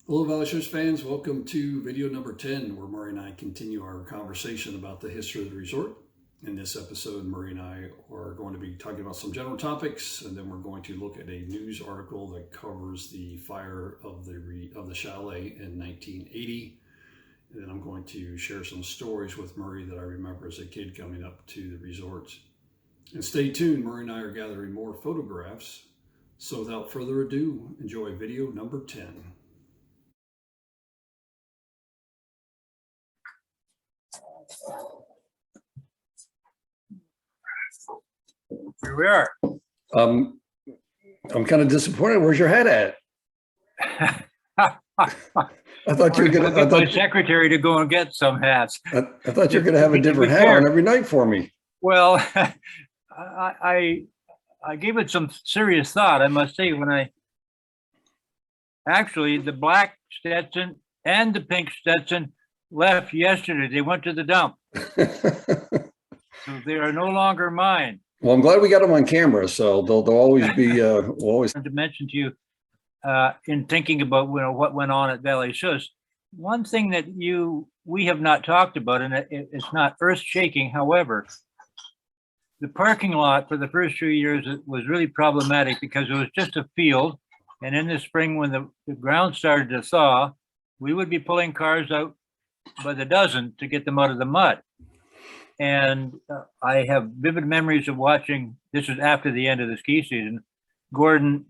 Hello, Valley Schuss fans. Welcome to video number 10, where Murray and I continue our conversation about the history of the resort. In this episode, Murray and I are going to be talking about some general topics, and then we're going to look at a news article that covers the fire of the chalet in 1980. And then I'm going to share some stories with Murray that I remember as a kid coming up to the resort. And stay tuned, Murray and I are gathering more photographs. So without further ado, enjoy video number 10. Here we are. I'm kind of disappointed. Where's your hat at? I thought you were going to. Get my secretary to go and get some hats. I thought you were going to have a different hat on every night for me. Well, I gave it some serious thought. I must say, actually the black Stetson and the pink Stetson left yesterday. They went to the dump, so they are no longer mine. Well, I'm glad we got them on camera, so they'll always be. We'll always to mention to you, in thinking about what went on at Valley Schuss, one thing that we have not talked about, and it's not earth-shaking. However, the parking lot for the first few years was really problematic because it was just a field, and in the spring when the ground started to thaw, we would be pulling cars out by the dozen to get them out of the mud. And I have vivid memories of watching, this is after the end of the ski season, Gordon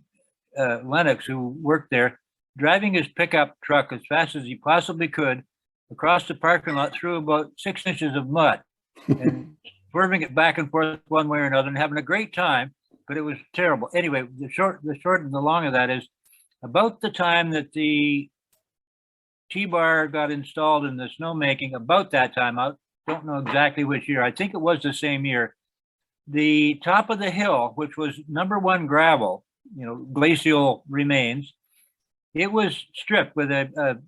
Lennox, who worked there, driving his pickup truck as fast as he possibly could across the parking lot through about 6 inches of mud and swerving it back and forth one way or another and having a great time, but it was terrible. Anyway, the short and the long of that is about the time that the T-bar got installed in the snowmaking, about that time, I don't know exactly which year. I think it was the same year. The top of the hill, which was #1 gravel, glacial remains, it was stripped with a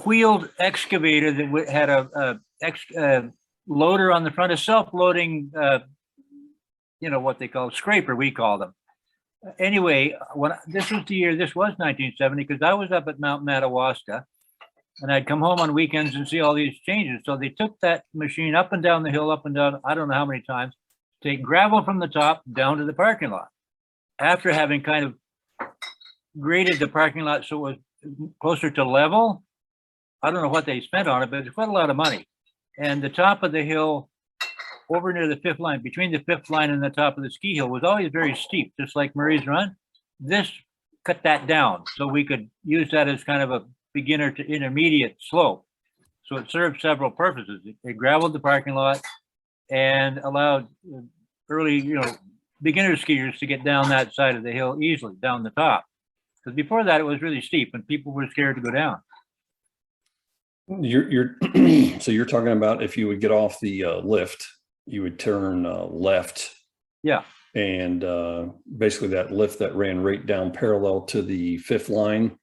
wheeled excavator that had a loader on the front, a self-loading, what they call scraper, we call them. Anyway, this was 1970, because I was up at Mount Madawaska, and I'd come home on weekends and see all these changes. So they took that machine up and down the hill, up and down, I don't know how many times, take gravel from the top down to the parking lot. After having kind of graded the parking lot so it was closer to level, I don't know what they spent on it, but it's quite a lot of money. And the top of the hill, over near the 5th line, between the 5th line and the top of the ski hill, was always very steep, just like Murray's Run. This cut that down so we could use that as kind of a beginner to intermediate slope. So it served several purposes. It graveled the parking lot and allowed early, beginner skiers to get down that side of the hill easily, down the top. Because before that, it was really steep and people were scared to go down. You're so you're talking about if you would get off the lift, you would turn left. Yeah. And basically that lift that ran right down parallel to the 5th line.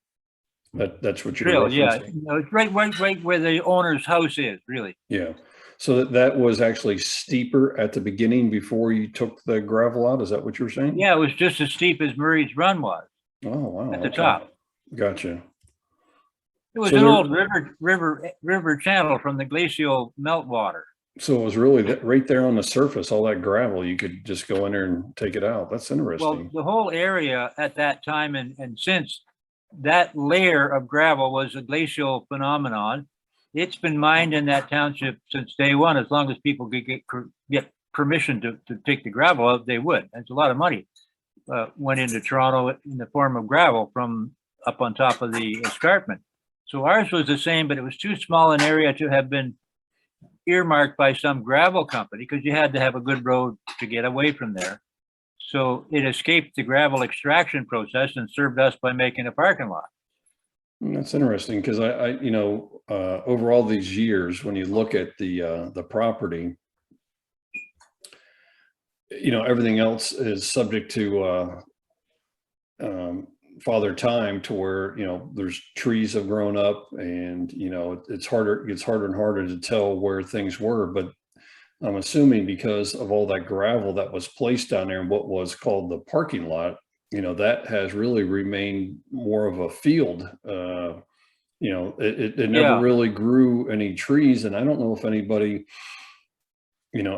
That's what you're referencing. Yeah, it's right where the owner's house is, really. Yeah. So that was actually steeper at the beginning before you took the gravel out. Is that what you were saying? Yeah, it was just as steep as Murray's Run was. Oh, wow. At the top. Gotcha. It was an old river channel from the glacial meltwater. So it was really right there on the surface, all that gravel, you could just go in there and take it out. That's interesting. Well, the whole area at that time and since, that layer of gravel was a glacial phenomenon. It's been mined in that township since day one. As long as people could get permission to take the gravel out, they would. It's a lot of money went into Toronto in the form of gravel from up on top of the escarpment. So ours was the same, but it was too small an area to have been earmarked by some gravel company because you had to have a good road to get away from there. So it escaped the gravel extraction process and served us by making a parking lot. That's interesting because I over all these years, when you look at the property, everything else is subject to father time, to where there's trees have grown up, and it gets harder and harder to tell where things were. But I'm assuming because of all that gravel that was placed down there in what was called the parking lot, that has really remained more of a field. It never Yeah. really grew any trees, and I don't know if anybody,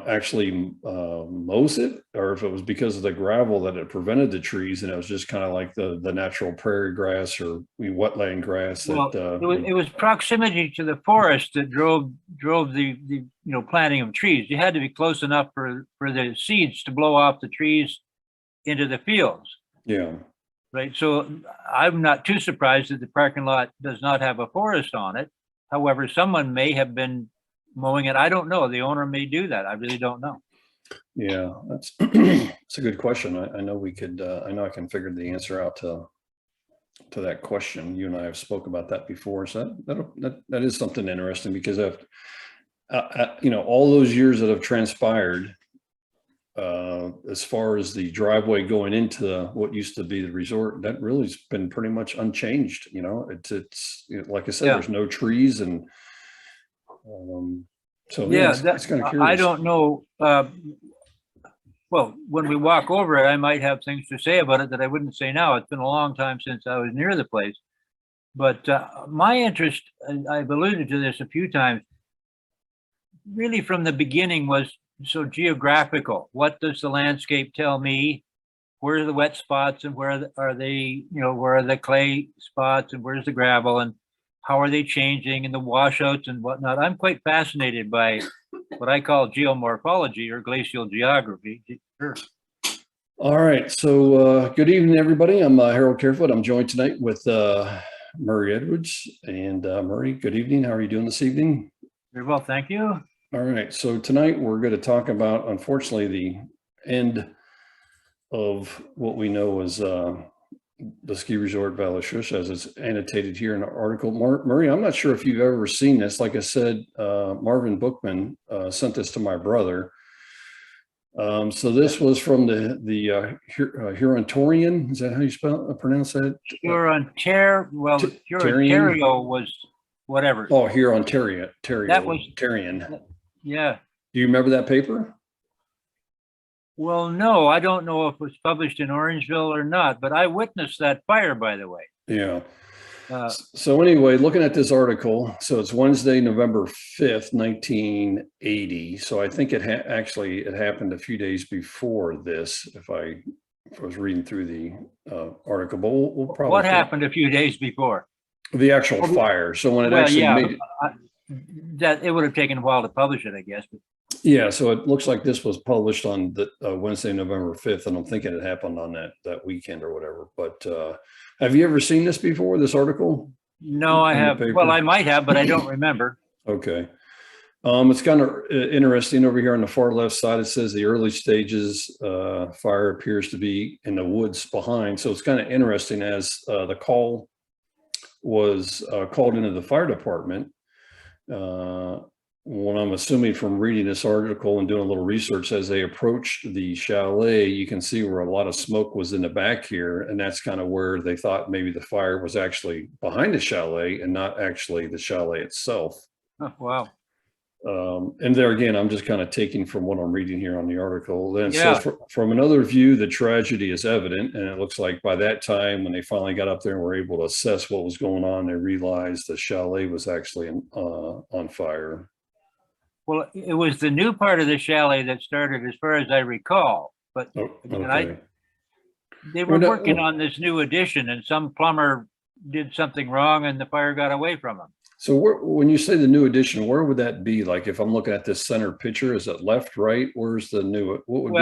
actually mows it, or if it was because of the gravel that it prevented the trees, and it was just kind of like the natural prairie grass or wetland grass that, Well, it was proximity to the forest that drove the planting of trees. You had to be close enough for the seeds to blow off the trees into the fields, yeah. right? So I'm not too surprised that the parking lot does not have a forest on it. However, someone may have been mowing it. I don't know. The owner may do that. I really don't know. Yeah, that's it's a good question. I know we could. I know I can figure the answer out to that question. You and I have spoke about that before, so that is something interesting, because all those years that have transpired, as far as the driveway going into what used to be the resort, that really has been pretty much unchanged. It's like I said, Yeah. there's no trees, and so Yeah, it's kind of I curious. don't know. Well, when we walk over it, I might have things to say about it that I wouldn't say now. It's been a long time since I was near the place. But my interest, and I've alluded to this a few times, really from the beginning was so geographical. What does the landscape tell me? Where are the wet spots, and where are they, where are the clay spots, and where's the gravel, and how are they changing, and the washouts and whatnot. I'm quite fascinated by what I call geomorphology or glacial geography. Sure. All right. So good evening, everybody. I'm Harold Carefoot. I'm joined tonight with Murray Edwards. And Murray, good evening. How are you doing this evening? Very well, thank you. All right. So tonight we're going to talk about, unfortunately, the end of what we know as the ski resort Valley Schuss, as it's annotated here in the article. Murray, I'm not sure if you've ever seen this. Like I said, Marvin Bookman sent this to my brother. So this was from the Hurontorian. Is that how you pronounce that? Hurontario. Well, Hurontario was whatever. Oh, Hurontario. That was Tarian. Yeah. Do you remember that paper? Well, no, I don't know if it was published in Orangeville or not, but I witnessed that fire, by the way. Yeah. So anyway, looking at this article, so it's Wednesday, November 5th, 1980. So I think it happened a few days before this, if I was reading through the article. But we'll probably. What happened a few days before? The actual fire. So when it actually made it. That it would have taken a while to publish it, I guess. But. Yeah, so it looks like this was published on the Wednesday, November 5th, and I'm thinking it happened on that weekend or whatever. But have you ever seen this before, this article? No, I have. Well, I might have, but I don't remember. Okay. It's kind of interesting over here on the far left side. It says the early stages fire appears to be in the woods behind. So it's kind of interesting, as the call was called into the fire department. What I'm assuming from reading this article and doing a little research, as they approached the chalet, you can see where a lot of smoke was in the back here. And that's kind of where they thought maybe the fire was actually behind the chalet and not actually the chalet itself. Oh, wow. And there again, I'm just kind of taking from what I'm reading here on the article. Then it says, from another view, the tragedy is evident. And it looks like by that time, when they finally got up there and were able to assess what was going on, they realized the chalet was actually on fire. Well, it was the new part of the chalet that started, as far as I recall. But okay. They were working on this new addition, and some plumber did something wrong, and the fire got away from him. So when you say the new addition, where would that be? Like, if I'm looking at this center picture, is it left, right? Where's the new? What would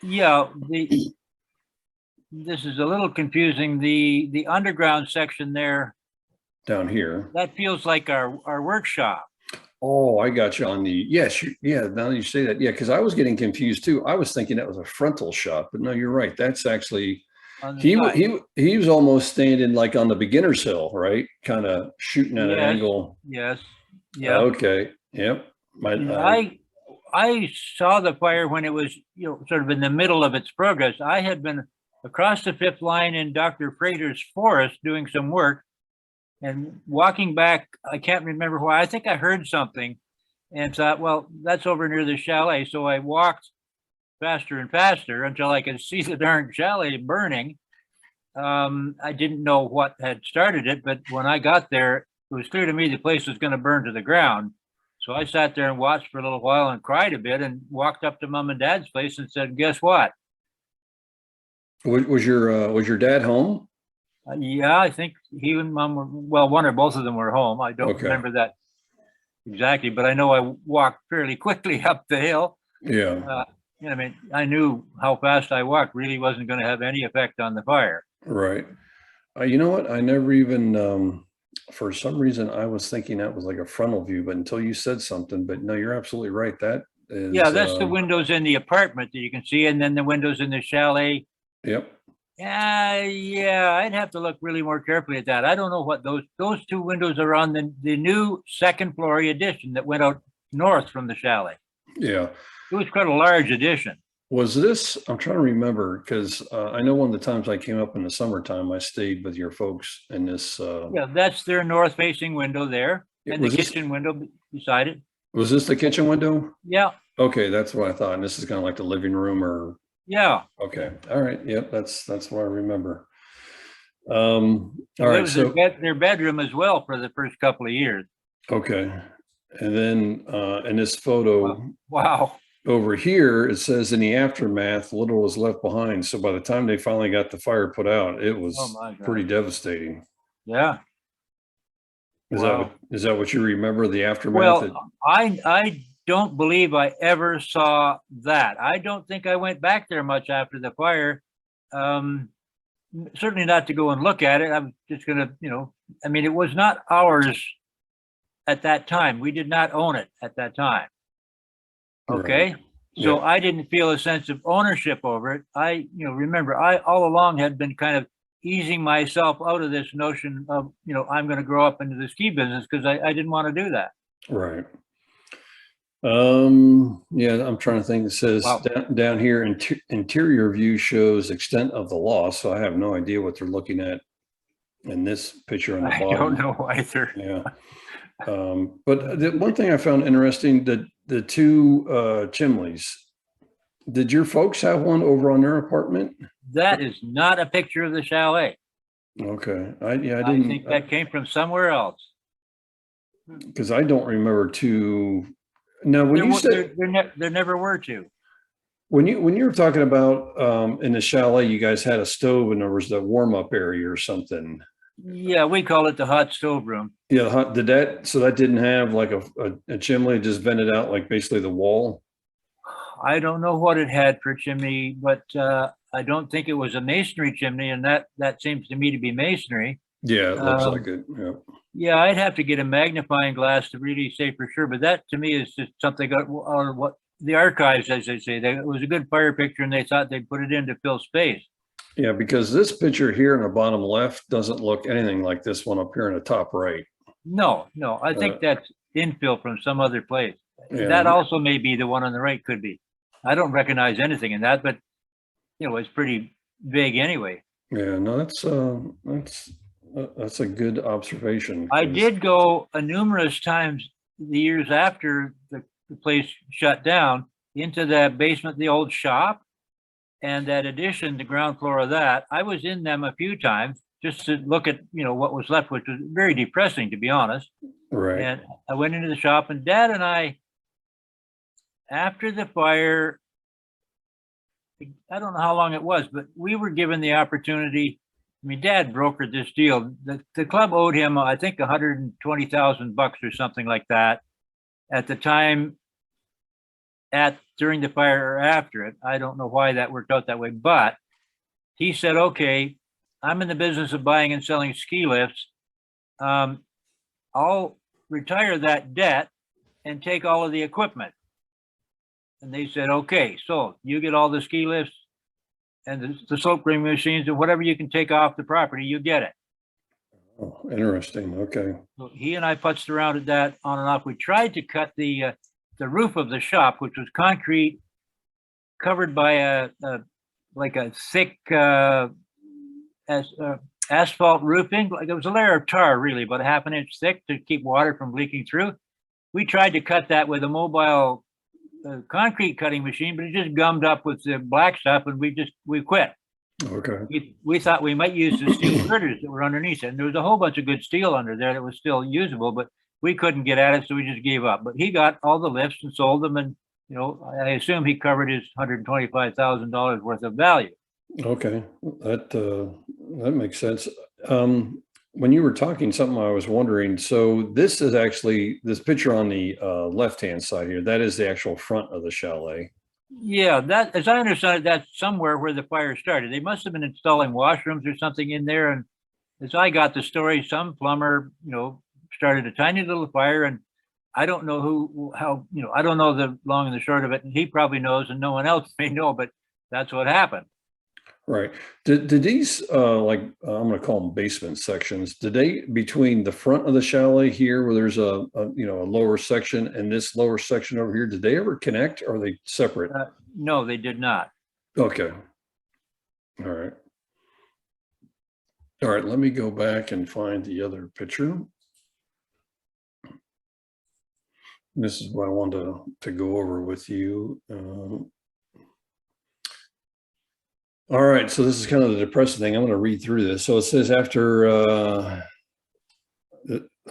be? Yeah. This is a little confusing. The underground section there. Down here. That feels like our workshop. Oh, I got you on the, yes. Yeah. Now that you say that. Yeah. Cause I was getting confused too. I was thinking that was a frontal shot, but no, you're right. That's actually, he was almost standing like on the beginner's hill, right? Kind of shooting at an angle. Yes. Yeah. Okay. Yep. I saw the fire when it was, sort of in the middle of its progress. I had been across the fifth line in Dr. Frater's forest doing some work. And walking back, I can't remember why. I think I heard something and thought, well, that's over near the chalet. So I walked faster and faster until I could see the darn chalet burning. I didn't know what had started it, but when I got there, it was clear to me the place was going to burn to the ground. So I sat there and watched for a little while and cried a bit and walked up to mom and dad's place and said, guess what? Was your dad home? Yeah, I think he and mom were, well, one or both of them were home. I don't Okay. remember that exactly, but I know I walked fairly quickly up the hill. Yeah. I mean, I knew how fast I walked really wasn't going to have any effect on the fire. Right. You know what? I never even, for some reason, I was thinking that was like a frontal view, but until you said something, but no, you're absolutely right. That is, Yeah, that's the windows in the apartment that you can see, and then the windows in the chalet. yep. Yeah, I'd have to look really more carefully at that. I don't know what those two windows are on the new second floor addition that went out north from the chalet. Yeah. It was quite a large addition. Was this, I'm trying to remember, because I know one of the times I came up in the summertime, I stayed with your folks in this. Yeah, that's their north facing window there, and the kitchen window beside it. Was this the kitchen window? Yeah. Okay, that's what I thought. And this is kind of like the living room or. Yeah. Okay. All right. Yep. That's what I remember. All right. It was their bedroom as well for the first couple of years. Okay. And then in this photo. Wow. Over here, it says in the aftermath, little was left behind. So by the time they finally got the fire put out, it was pretty devastating. Yeah. Is that what you remember, the aftermath? Well, I don't believe I ever saw that. I don't think I went back there much after the fire. Certainly not to go and look at it. I'm just going to, I mean, it was not ours at that time. We did not own it at that time. Okay. Right. So yeah. I didn't feel a sense of ownership over it. Remember, I all along had been kind of easing myself out of this notion of, I'm going to grow up into the ski business because I didn't want to do that. Right. Yeah, I'm trying to think. It says down here, interior view shows extent of the loss. So I have no idea what they're looking at in this picture on the bottom. I don't know either. Yeah. But the one thing I found interesting, the two chimneys, did your folks have one over on their apartment? That is not a picture of the chalet. Okay. I didn't. I think that came from somewhere else. Because I don't remember two. Now, when you said there never were two. When you were talking about in the chalet, you guys had a stove and there was the warm up area or something. Yeah, we call it the hot stove room. Yeah, so that didn't have like a chimney, just vented out like basically the wall? I don't know what it had for chimney, but I don't think it was a masonry chimney, and that seems to me to be masonry. Yeah, it looks like it. Yeah. Yeah, I'd have to get a magnifying glass to really say for sure, but that to me is just something or what the archives, as they say, it was a good fire picture and they thought they'd put it in to fill space. Yeah, because this picture here in the bottom left doesn't look anything like this one up here in the top right. No, I think that's infill from some other place. Yeah. That also may be the one on the right, could be. I don't recognize anything in that, but it's pretty big anyway. Yeah, no, that's a good observation. I did go numerous times the years after the place shut down into the basement of the old shop and that addition, the ground floor of that. I was in them a few times just to look at, what was left, which was very depressing, to be honest. Right. And I went into the shop, and Dad and I, after the fire, I don't know how long it was, but we were given the opportunity. I mean, Dad brokered this deal. The club owed him, I think, $120,000 or something like that at the time, during the fire or after it. I don't know why that worked out that way, but he said, okay, I'm in the business of buying and selling ski lifts. I'll retire that debt and take all of the equipment. And they said, okay, so you get all the ski lifts and the slope ring machines and whatever you can take off the property, you get it. Oh, interesting. Okay. So he and I putzed around at that on and off. We tried to cut the roof of the shop, which was concrete, covered by a thick asphalt roofing. Like it was a layer of tar, really, about a half an inch thick to keep water from leaking through. We tried to cut that with a mobile concrete cutting machine, but it just gummed up with the black stuff, and we quit. Okay. We thought we might use the steel girders that were underneath it. And there was a whole bunch of good steel under there that was still usable, but we couldn't get at it, so we just gave up. But he got all the lifts and sold them, and I assume he covered his $125,000 worth of value. Okay. That makes sense. When you were talking, something I was wondering. So this is actually this picture on the left-hand side here. That is the actual front of the chalet. Yeah, that, as I understand it, that's somewhere where the fire started. They must have been installing washrooms or something in there. And as I got the story, some plumber, started a tiny little fire, and I don't know I don't know the long and the short of it. And he probably knows, and no one else may know, but that's what happened. Right. Did these I'm going to call them basement sections? Did they, between the front of the chalet here, where there's a lower section, and this lower section over here, did they ever connect? Or are they separate? No, they did not. Okay. All right. All right. Let me go back and find the other picture. This is what I wanted to go over with you. All right, so this is kind of the depressing thing. I'm going to read through this. So it says after,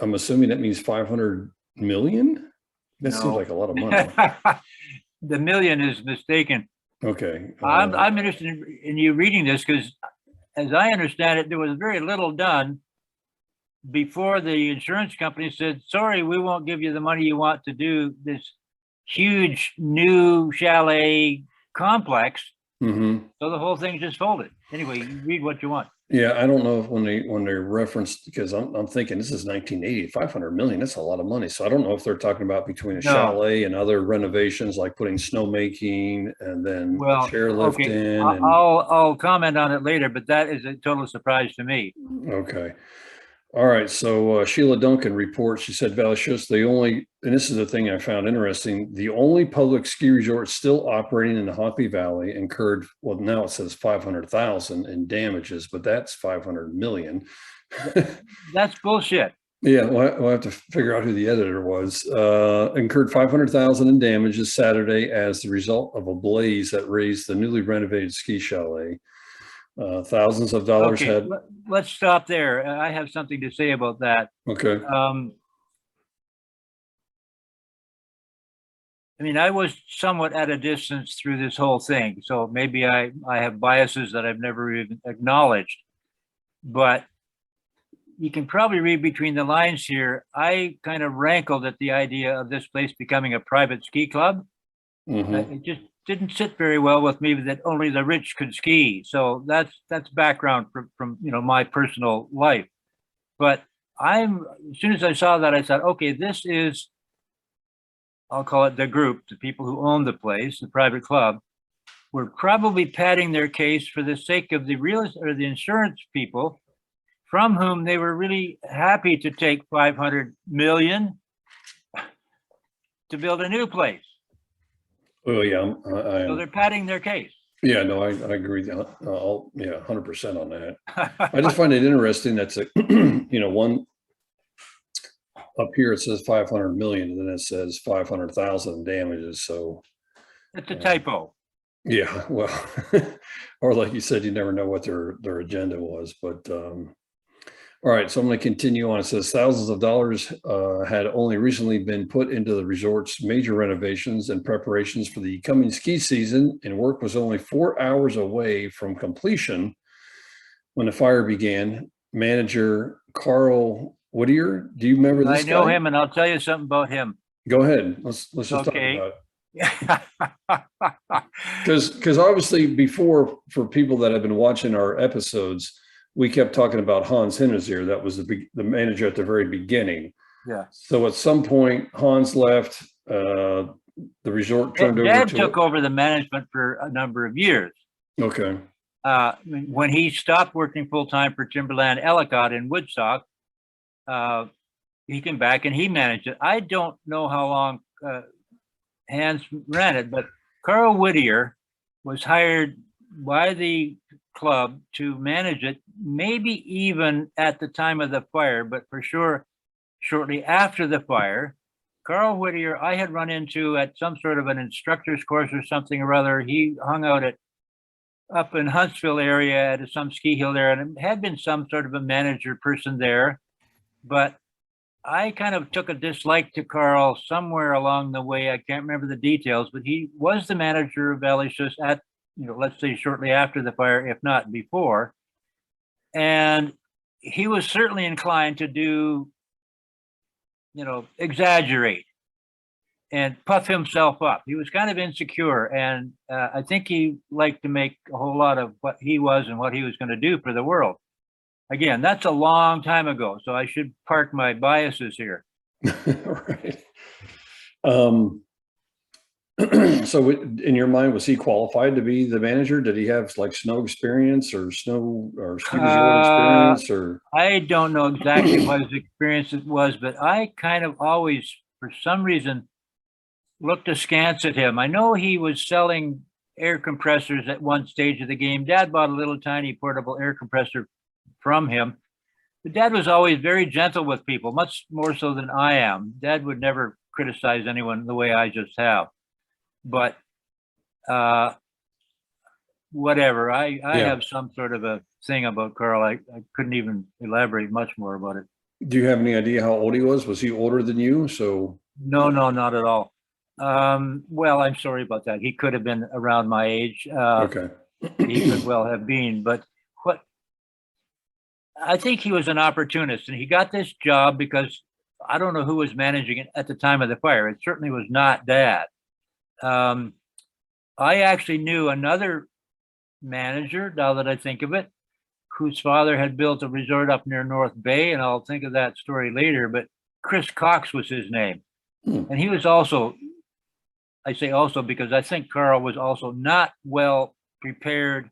I'm assuming that means 500 million? That seems like a lot of money. The million is mistaken. Okay. I'm interested in you reading this because, as I understand it, there was very little done before the insurance company said, sorry, we won't give you the money you want to do this huge new chalet complex. Mm-hmm. So the whole thing just folded. Anyway, you read what you want. Yeah, I don't know if when they referenced, because I'm thinking this is 1980, 500 million, that's a lot of money. So I don't know if they're talking about between a chalet and other renovations, like putting snowmaking and then chairlifting. Okay. I'll comment on it later, but that is a total surprise to me. Okay. All right, so Sheila Duncan reports, she said, Valley Schuss, and this is the thing I found interesting, the only public ski resort still operating in the Hoppy Valley incurred, well, now it says 500,000 in damages, but that's 500 million. That's bullshit. Yeah, we'll have to figure out who the editor was. Incurred 500,000 in damages Saturday as the result of a blaze that razed the newly renovated ski chalet. Thousands of dollars had. Let's stop there. I have something to say about that. Okay. I mean, I was somewhat at a distance through this whole thing, so maybe I have biases that I've never even acknowledged, but you can probably read between the lines here. I kind of rankled at the idea of this place becoming a private ski club. Mm-hmm. It just didn't sit very well with me that only the rich could ski. So that's background from my personal life. But as soon as I saw that, I thought, okay, this is, I'll call it the group, the people who own the place, the private club, were probably padding their case for the sake of the the insurance people, from whom they were really happy to take 500 million to build a new place. Oh yeah, so they're padding their case. Yeah, no, I agree. 100% on that. I just find it interesting. That's one up here, it says 500 million, and then it says 500,000 damages. So it's a typo. Yeah, well, or like you said, you never know what their agenda was, but all right, so I'm going to continue on. It says thousands of dollars had only recently been put into the resort's major renovations and preparations for the coming ski season, and work was only 4 hours away from completion when the fire began. Manager Carl Whittier, do you remember this guy? I know him, and I'll tell you something about him. Go ahead. Let's just talk about it. Because obviously before, for people that have been watching our episodes, we kept talking about Hans Hinnezer. That was the manager at the very beginning. Yeah. So at some point, Hans left. The resort turned over to Dad took over the management for a number of years. Okay. When he stopped working full time for Timberland Ellicott in Woodstock, he came back and he managed it. I don't know how long Hans ran it, but Carl Whittier was hired by the club to manage it, maybe even at the time of the fire, but for sure shortly after the fire. Carl Whittier, I had run into at some sort of an instructor's course or something or other. He hung out at up in Huntsville area at some ski hill there, and it had been some sort of a manager person there, but I kind of took a dislike to Carl somewhere along the way. I can't remember the details, but he was the manager of Valley Schuss at, let's say shortly after the fire, if not before. And he was certainly inclined to do, exaggerate and puff himself up. He was kind of insecure. And I think he liked to make a whole lot of what he was and what he was going to do for the world. Again, that's a long time ago, so I should park my biases here. Right. So in your mind, was he qualified to be the manager? Did he have like snow experience or ski resort experience, or? I don't know exactly what his experience was, but I kind of always, for some reason, looked askance at him. I know he was selling air compressors at one stage of the game. Dad bought a little tiny portable air compressor from him. But Dad was always very gentle with people, much more so than I am. Dad would never criticize anyone the way I just have. But whatever, I have some sort of a thing about Carl. I couldn't even elaborate much more about it. Do you have any idea how old he was? Was he older than you? So no, not at all. Well, I'm sorry about that. He could have been around my age. Okay. He could well have been, but I think he was an opportunist, and he got this job because I don't know who was managing it at the time of the fire. It certainly was not Dad. I actually knew another manager, now that I think of it, whose father had built a resort up near North Bay, and I'll think of that story later, but Chris Cox was his name. And he was also, I say also because I think Carl was also not well prepared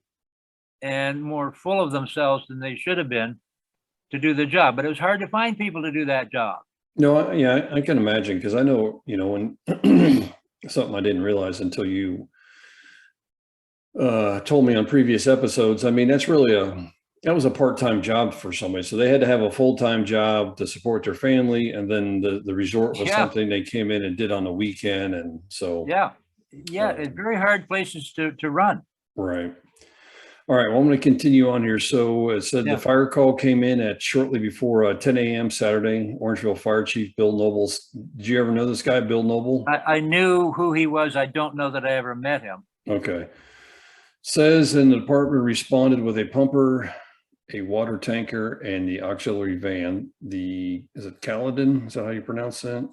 and more full of themselves than they should have been to do the job. But it was hard to find people to do that job. No, yeah, I can imagine, because I know, when something I didn't realize until you told me on previous episodes. I mean, that was a part-time job for somebody. So they had to have a full-time job to support their family. And then the resort was something they came in and did on the weekend. And so, it's very hard places to run. Right. All right, well, I'm going to continue on here. So it said the fire call came in at shortly before 10 a.m. Saturday. Orangeville Fire Chief Bill Noble. Did you ever know this guy, Bill Noble? I knew who he was. I don't know that I ever met him. Okay. Says in the department responded with a pumper, a water tanker, and the auxiliary van. Is it Caledon? Is that how you pronounce that?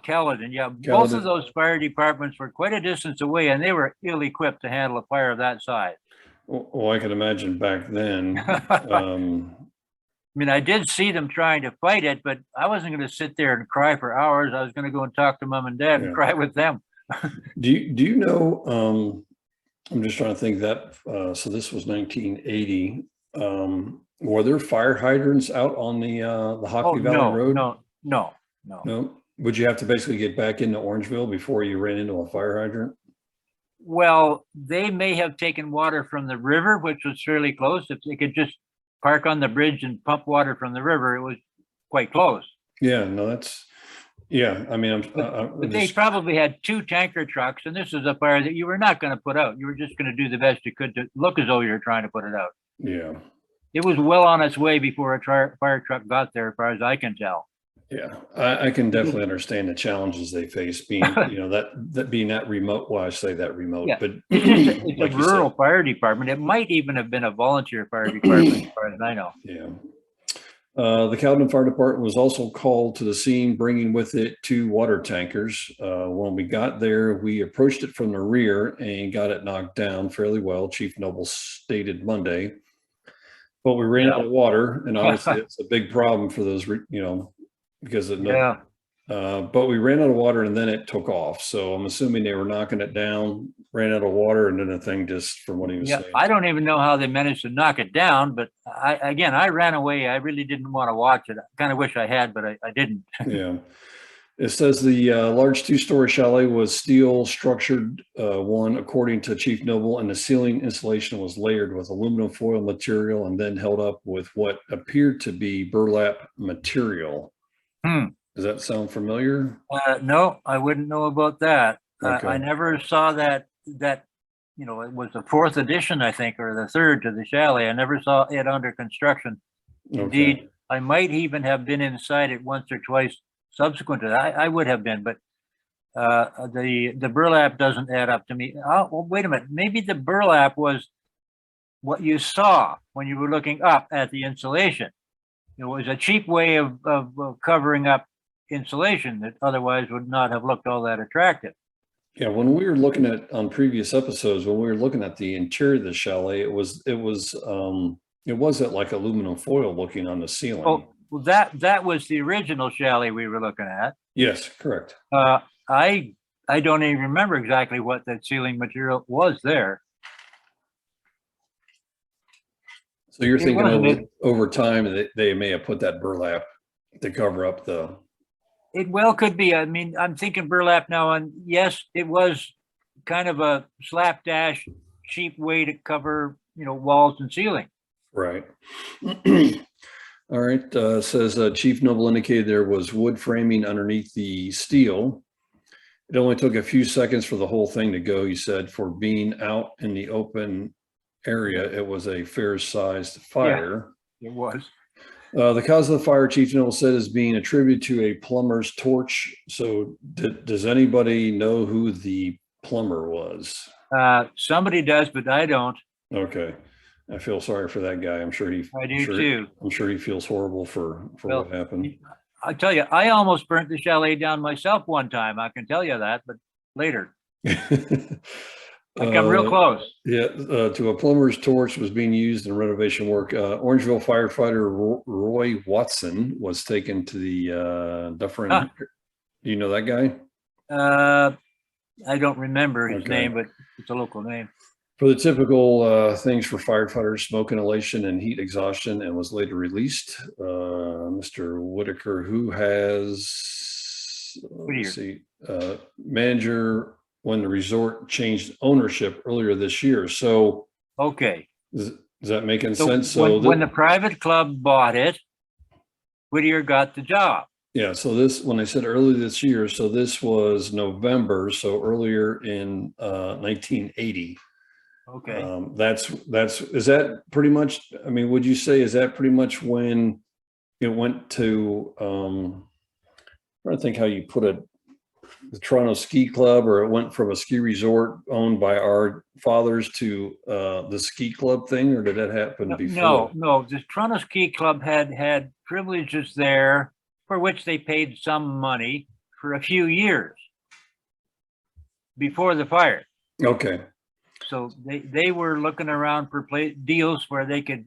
Caledon, yeah. Both of those fire departments were quite a distance away, and they were ill-equipped to handle a fire of that size. Well, I could imagine back then. I mean, I did see them trying to fight it, but I wasn't going to sit there and cry for hours. I was going to go and talk to Mom and Dad and cry with them. Do you know, I'm just trying to think that, so this was 1980. Were there fire hydrants out on the Hockey Valley Road? No. Would you have to basically get back into Orangeville before you ran into a fire hydrant? Well, they may have taken water from the river, which was fairly close. If they could just park on the bridge and pump water from the river, it was quite close. Yeah, no, I mean, but they probably had two tanker trucks, and this is a fire that you were not going to put out. You were just going to do the best you could to look as though you were trying to put it out. Yeah. It was well on its way before a fire truck got there, as far as I can tell. Yeah, I can definitely understand the challenges they face being, that being that remote. Well, I say that remote, but it's like a rural fire department. It might even have been a volunteer fire department, as far as I know. Yeah. The Caledon Fire Department was also called to the scene, bringing with it 2 water tankers. When we got there, we approached it from the rear and got it knocked down fairly well, Chief Noble stated Monday. But we ran out of water, and obviously it's a big problem for those, because of but we ran out of water and then it took off. So I'm assuming they were knocking it down, ran out of water, and then the thing just, from what he was saying. I don't even know how they managed to knock it down, but I ran away. I really didn't want to watch it. I kind of wish I had, but I didn't. Yeah. It says the large 2-story chalet was steel structured one, according to Chief Noble, and the ceiling insulation was layered with aluminum foil material and then held up with what appeared to be burlap material. Does that sound familiar? No, I wouldn't know about that. Okay. I never saw that you know, it was the fourth edition, I think, or the third to the chalet. I never saw it under construction. Indeed, Okay. I might even have been inside it once or twice subsequent to that. I would have been, but the burlap doesn't add up to me. Oh, well, wait a minute. Maybe the burlap was what you saw when you were looking up at the insulation. It was a cheap way of covering up insulation that otherwise would not have looked all that attractive. Yeah, when we were looking at on previous episodes, when we were looking at the interior of the chalet, it wasn't like aluminum foil looking on the ceiling. Oh, well, that was the original chalet we were looking at. Yes, correct. I don't even remember exactly what that ceiling material was there. So you're It thinking wasn't over time that they may have put that burlap to cover up the. It well could be. I mean, I'm thinking burlap now, and yes, it was kind of a slapdash, cheap way to cover, you know, walls and ceiling. Right. All right. Says Chief Noble indicated there was wood framing underneath the steel. It only took a few seconds for the whole thing to go, he said. For being out in the open area, it was a fair-sized fire. Yeah, it was. The cause of the fire, Chief Noble said, is being attributed to a plumber's torch. So does anybody know who the plumber was? Somebody does, but I don't. Okay. I feel sorry for that guy. I'm sure he. I do too. I'm sure he feels horrible for Well, what happened. I tell you, I almost burnt the chalet down myself one time. I can tell you that, but later. I come real close. Yeah, to a plumber's torch was being used in renovation work. Orangeville firefighter Roy Watson was taken to the Dufferin. Huh. Do you know that guy? I don't remember his Okay. name, but it's a local name. For the typical things for firefighters, smoke inhalation and heat exhaustion, and was later released. Mr. Whitaker, who has, let's see, manager when the resort changed ownership earlier this year. So, okay, is that making sense? So when the private club bought it, Whittier got the job. Yeah. So this, when I said early this year, so this was November. So earlier in 1980. Okay. Is that pretty much, I mean, would you say, is that pretty much when it went to, I'm trying to think how you put it, the Toronto Ski Club, or it went from a ski resort owned by our fathers to the ski club thing, or did that happen before? No, the Toronto Ski Club had privileges there for which they paid some money for a few years before the fire. Okay. So they were looking around for deals where they could,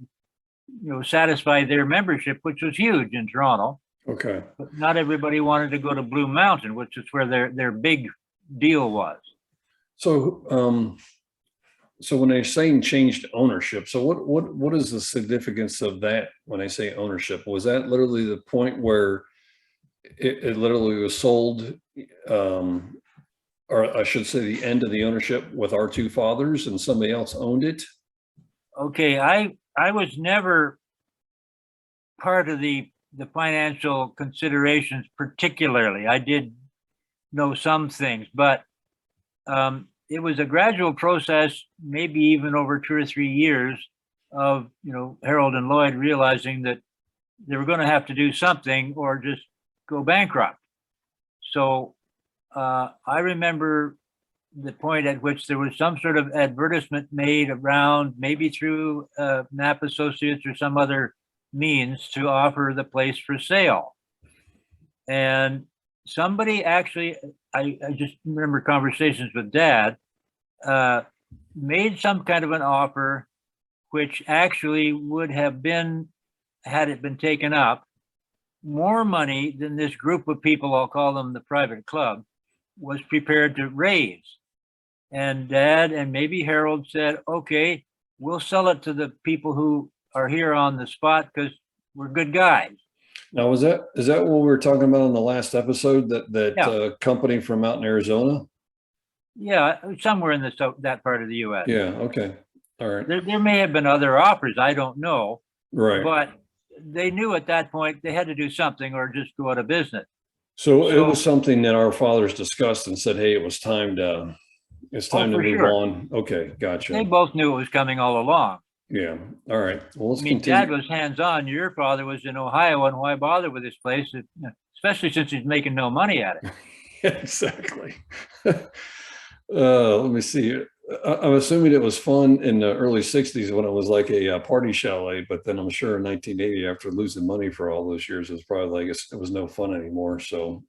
you know, satisfy their membership, which was huge in Toronto. Okay. But not everybody wanted to go to Blue Mountain, which is where their big deal was. So, so when they're saying changed ownership, so what is the significance of that when I say ownership? Was that literally the point where it literally was sold, or I should say the end of the ownership with our two fathers and somebody else owned it? Okay, I was never part of the financial considerations particularly. I did know some things, but it was a gradual process, maybe even over 2 or 3 years of, you know, Harold and Lloyd realizing that they were going to have to do something or just go bankrupt. So I remember the point at which there was some sort of advertisement made around, maybe through Knapp Associates or some other means, to offer the place for sale. And somebody actually, I just remember conversations with Dad, made some kind of an offer, which actually would have been, had it been taken up, more money than this group of people, I'll call them the private club, was prepared to raise. And Dad and maybe Harold said, okay, we'll sell it to the people who are here on the spot because we're good guys. Now, is that what we were talking about in the last episode, that Yeah. company from out in Arizona? Yeah, somewhere in that part of the US. Yeah, okay. All right. There may have been other offers, I don't know. Right. But they knew at that point they had to do something or just go out of business. So it was something that our fathers discussed and said, hey, it was time It's Oh, time to for move sure. on. Okay, They gotcha. both knew it was coming all along. Yeah. All right. Well, I let's mean, Dad continue. was hands-on. Your father was in Ohio, and why bother with this place? Especially since he's making no money at it. Exactly. Let me see. I'm assuming it was fun in the early 60s when it was like a party chalet, but then I'm sure in 1980, after losing money for all those years, it was probably like it was no fun anymore. So,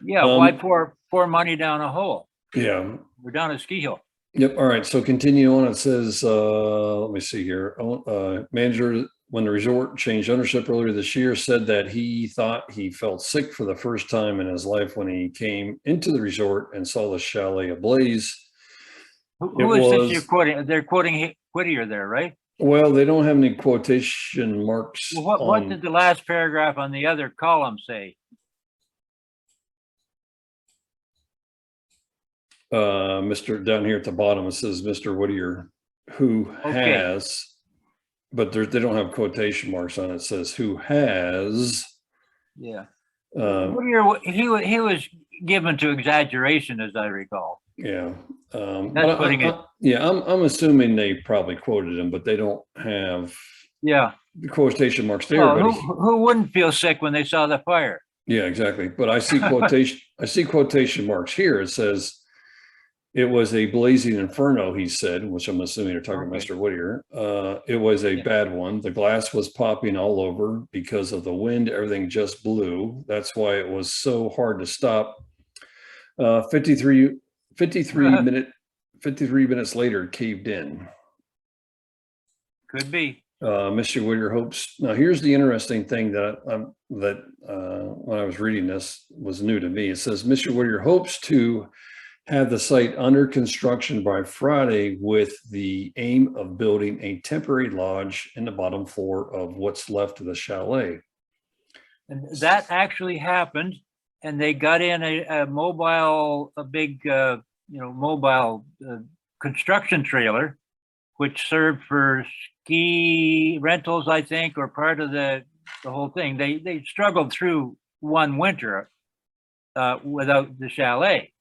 Yeah, why um, pour money down a hole? yeah. We're down a ski hill. Yep. All right. So continue on. It says, let me see here. Manager, when the resort changed ownership earlier this year, said that he thought he felt sick for the first time in his life when he came into the resort and saw the chalet ablaze. It Who is this you're was, quoting? They're quoting Whittier there, right? well, they don't have any quotation marks Well, what did on the last paragraph on the other column say? Mr. down here at the bottom. It says Mr. Whittier, who Okay, has, but they don't have quotation marks on it. It says who has. yeah. Um, Whittier, he was given to exaggeration, as I recall. Yeah. That's putting it. Yeah, I'm assuming they probably quoted him, but they don't have Yeah. the quotation marks there. Well, But who wouldn't feel sick when they saw the fire? yeah, exactly. But I see quotation marks here. It says it was a blazing inferno, he said, which I'm assuming they're talking about Okay. Mr. Whittier. It was a Yeah. bad one. The glass was popping all over because of the wind. Everything just blew. That's why it was so hard to stop. 53 53 minutes later, it caved in. Could be. Mr. Whittier hopes. Now, here's the interesting thing that when I was reading this was new to me. It says Mr. Whittier hopes to have the site under construction by Friday with the aim of building a temporary lodge in the bottom floor of what's left of the chalet. And that actually happened. And they got in a big, mobile construction trailer, which served for ski rentals, I think, or part of the whole thing. They struggled through one winter without the chalet.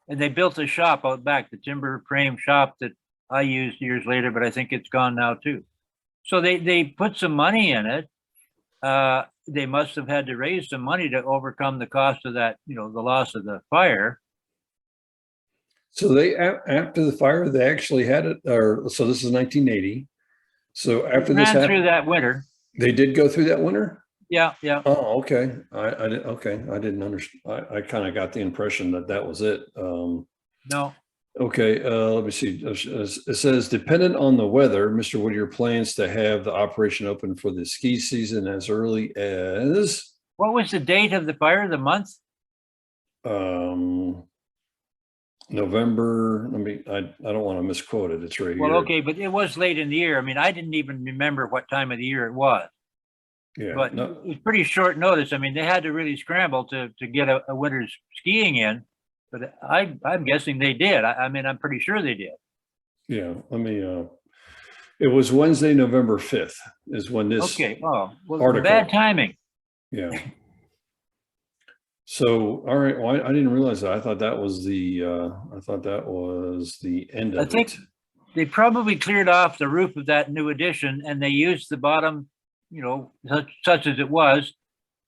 And they built a shop out back, the timber frame shop that I used years later, but I think it's gone now too. So they put some money in it. They must have had to raise some money to overcome the cost of that, the loss of the fire. So they after the fire, they actually had it. Or so this is 1980. So after this Ran through happened, that winter. they did go through that winter. Yeah, yeah. Oh, okay. I did. Okay, I didn't understand. I kind of got the impression that was it. No. Okay, let me see. It says, dependent on the weather, Mr. Whittier plans to have the operation open for the ski season as early as What was the date of the fire? The month? November. I don't want to misquote it. It's right Well, here. okay, but it was late in the year. I mean, I didn't even remember what time of the year it was. Yeah, But no, it was pretty short notice. I mean, they had to really scramble to get a winter's skiing in. But I'm guessing they did. I mean, I'm pretty sure they did. yeah. Let me. It was Wednesday, November 5th, is when this Okay. Oh, well, article. bad timing. Yeah. So, all right. Well, I didn't realize that. I thought that was the end I of think it. they probably cleared off the roof of that new addition and they used the bottom, such as it was,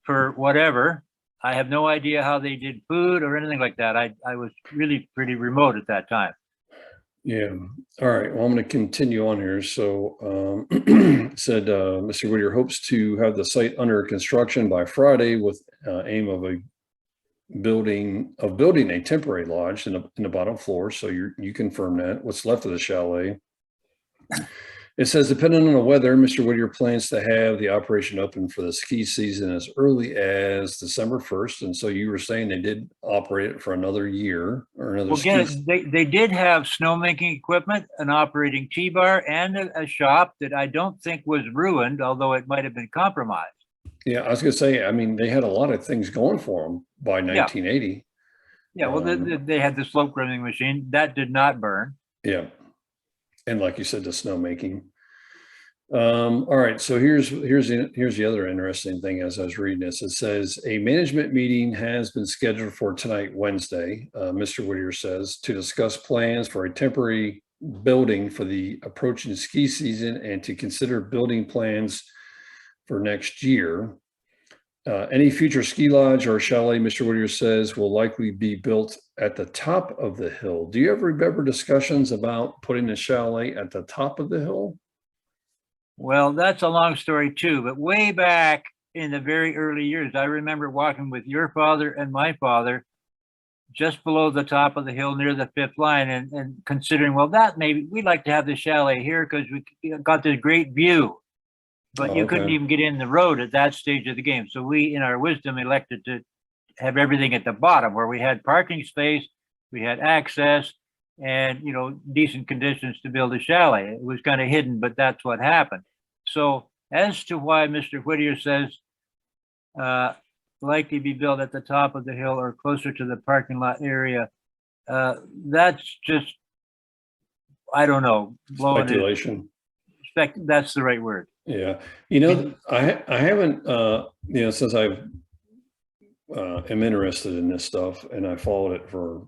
for whatever. I have no idea how they did food or anything like that. I was really pretty remote at that time. Yeah. All right. Well, I'm going to continue on here. So, said Mr. Whittier hopes to have the site under construction by Friday with aim of building a temporary lodge in the bottom floor. So you confirm that. What's left of the chalet. It says, depending on the weather, Mr. Whittier plans to have the operation open for the ski season as early as December 1st. And so you were saying they did operate it for another year or another Well, again, they did have snowmaking equipment, an operating T-bar, and a shop that I don't think was ruined, although it might have been compromised. Yeah, I was going to say, I mean, they had a lot of things going for them by 1980. Yeah, well, they had the slope grooming machine. That did not burn. Yeah. And like you said, the snowmaking. All right, so here's the other interesting thing as I was reading this. It says a management meeting has been scheduled for tonight, Wednesday. Mr. Whittier says to discuss plans for a temporary building for the approaching ski season and to consider building plans for next year. Any future ski lodge or chalet, Mr. Whittier says, will likely be built at the top of the hill. Do you ever remember discussions about putting a chalet at the top of the hill? Well, that's a long story too, but way back in the very early years, I remember walking with your father and my father just below the top of the hill near the fifth line and considering, well, that maybe we'd like to have the chalet here because we got this great view, but you couldn't Okay. even get in the road at that stage of the game. So we, in our wisdom, elected to have everything at the bottom where we had parking space, we had access, and decent conditions to build a chalet. It was kind of hidden, but that's what happened. So as to why Mr. Whittier says likely be built at the top of the hill or closer to the parking lot area, that's just, I don't know, blowing it. Speculation. That's the right word. Yeah. I haven't, since I've am interested in this stuff and I followed it for,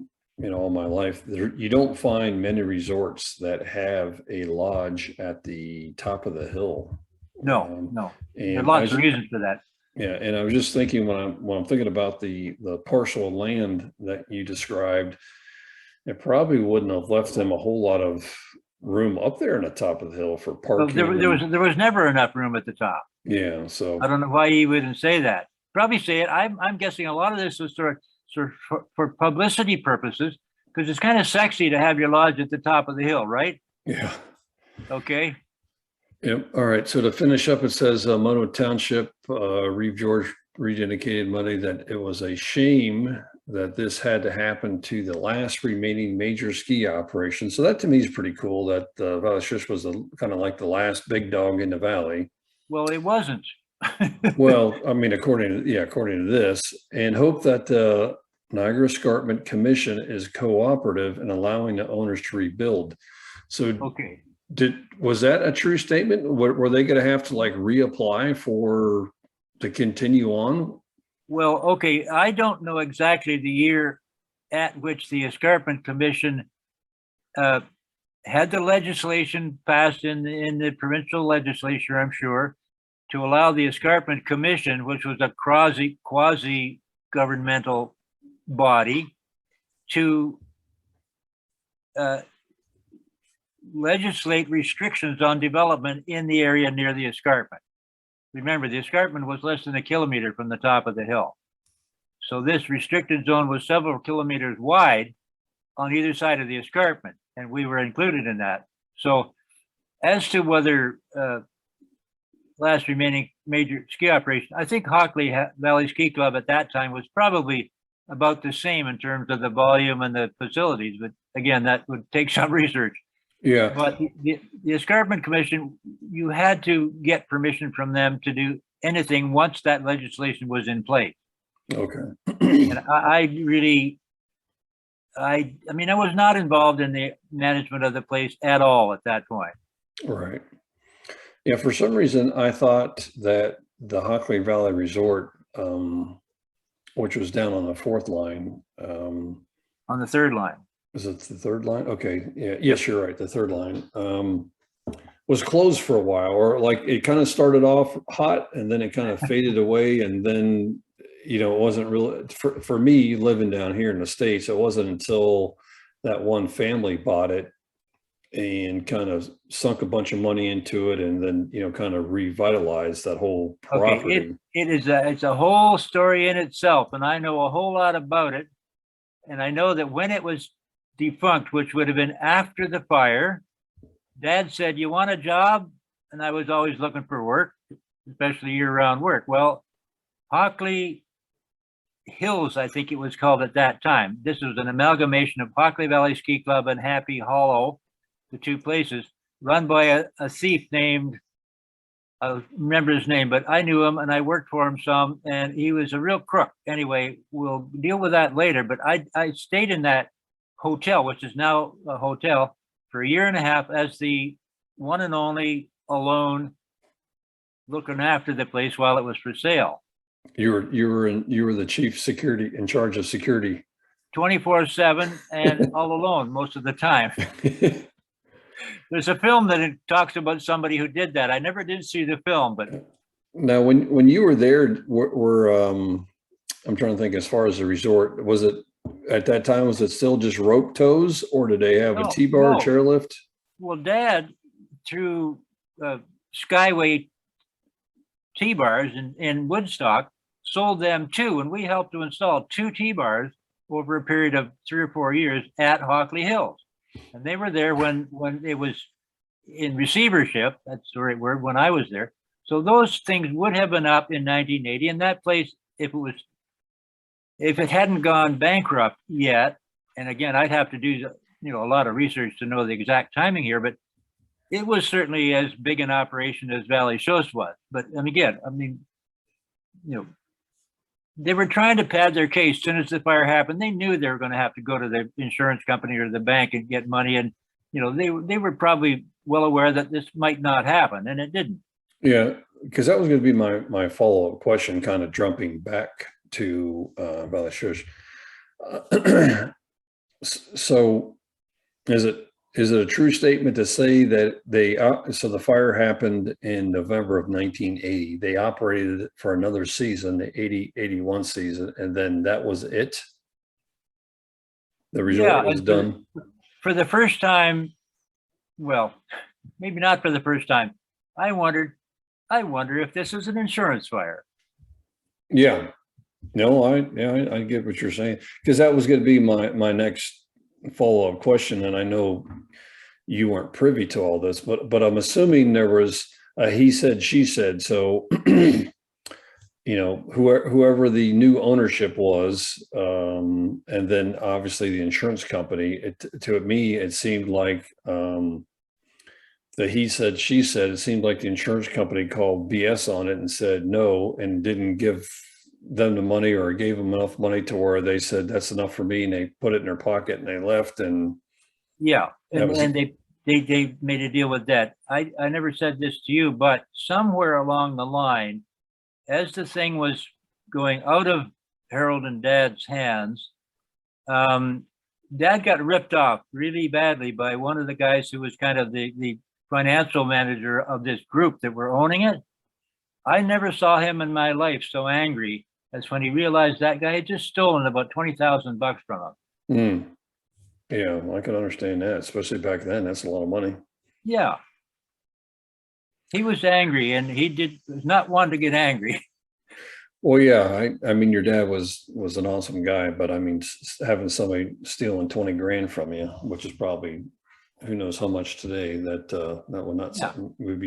all my life, you don't find many resorts that have a lodge at the top of the hill. No, no. There are And lots of reasons for that. yeah, and I was just thinking when I'm thinking about the parcel of land that you described, it probably wouldn't have left them a whole lot of room up there in the top of the hill for Well, parking. there was never enough room at the top. Yeah, so I don't know why he wouldn't say that. Probably say it. I'm guessing a lot of this was sort of for publicity purposes, because it's kind of sexy to have your lodge at the top of the hill, right? yeah. Okay. Yep. All right. So to finish up, it says Mono Township, Reeve George Reed indicated Monday that it was a shame that this had to happen to the last remaining major ski operation. So that to me is pretty cool that Valley Schuss was kind of like the last big dog in the valley. Well, it wasn't. Well, I mean, according to this, and hope that the Niagara Escarpment Commission is cooperative in allowing the owners to rebuild. So Okay. was that a true statement? Were they going to have to like reapply to continue on? Well, okay. I don't know exactly the year at which the Escarpment Commission had the legislation passed in the provincial legislature, I'm sure, to allow the Escarpment Commission, which was a quasi governmental body, to legislate restrictions on development in the area near the escarpment. Remember, the escarpment was less than a kilometer from the top of the hill. So this restricted zone was several kilometers wide on either side of the escarpment, and we were included in that. So as to whether last remaining major ski operation, I think Hockley Valley Ski Club at that time was probably about the same in terms of the volume and the facilities. But again, that would take some research. Yeah. But the Escarpment Commission, you had to get permission from them to do anything once that legislation was in place. Okay. And I mean, I was not involved in the management of the place at all at that point. Right. Yeah, for some reason, I thought that the Hockley Valley Resort, which was down on the fourth line. On the third line. Is it the third line? Okay. Yeah. Yes, you're right. The third line was closed for a while, or like it kind of started off hot and then it kind of faded away. And then, it wasn't really for me living down here in the States. It wasn't until that one family bought it and kind of sunk a bunch of money into it and then, kind of revitalized that whole property. Okay. It's a whole story in itself. And I know a whole lot about it. And I know that when it was defunct, which would have been after the fire, Dad said, "You want a job?" And I was always looking for work, especially year-round work. Well, Hockley Hills, I think it was called at that time. This was an amalgamation of Hockley Valley Ski Club and Happy Hollow, the two places, run by a thief named, I don't remember his name, but I knew him and I worked for him some, and he was a real crook. Anyway, we'll deal with that later. But I stayed in that hotel, which is now a hotel, for a year and a half as the one and only alone, looking after the place while it was for sale. You were the chief security in charge of security. 24/7 and all alone most of the time. There's a film that it talks about somebody who did that. I never did see the film, but Now, when you were there, I'm trying to think, as far as the resort, was it at that time, was it still just rope tows, or did they have a No, T-bar no. chairlift? well, Dad, through Skyway T-bars in Woodstock, sold them too, and we helped to install 2 T-bars over a period of 3 or 4 years at Hockley Hills. And they were there when it was in receivership, that's the right word, when I was there. So those things would have been up in 1980, and that place, if it hadn't gone bankrupt yet, and again, I'd have to do a lot of research to know the exact timing here, but it was certainly as big an operation as Valley Schuss was. But and again, I mean, they were trying to pad their case. As soon as the fire happened, they knew they were going to have to go to the insurance company or the bank and get money. And they were probably well aware that this might not happen, and it didn't. Yeah, because that was going to be my follow-up question, kind of jumping back to Valley Schuss. So is it a true statement to say that so the fire happened in November of 1980, they operated it for another season, the 80-81 season, and then that was it? The resort was done? For the first time, well, maybe not for the first time, I wonder if this is an insurance fire. Yeah. No, I get what you're saying, because that was going to be my next follow-up question, and I know you weren't privy to all this, but I'm assuming there was a he said, she said. So, whoever the new ownership was, and then obviously the insurance company. To me, it seemed like the he said, she said. It seemed like the insurance company called BS on it and said no, and didn't give them the money, or gave them enough money to where they said that's enough for me, and they put it in their pocket and they left. And yeah, and they made a deal with that. I never said this to you, but somewhere along the line, as the thing was going out of Harold and Dad's hands, Dad got ripped off really badly by one of the guys who was kind of the financial manager of this group that were owning it. I never saw him in my life so angry as when he realized that guy had just stolen about $20,000 from him. Yeah, I can understand that, especially back then. That's a lot of money. Yeah. He was angry, and was not one to get angry. Well, yeah, I mean, your dad was an awesome guy, but I mean, having somebody stealing 20 grand from you, which is probably, who knows how much today, that would not something you would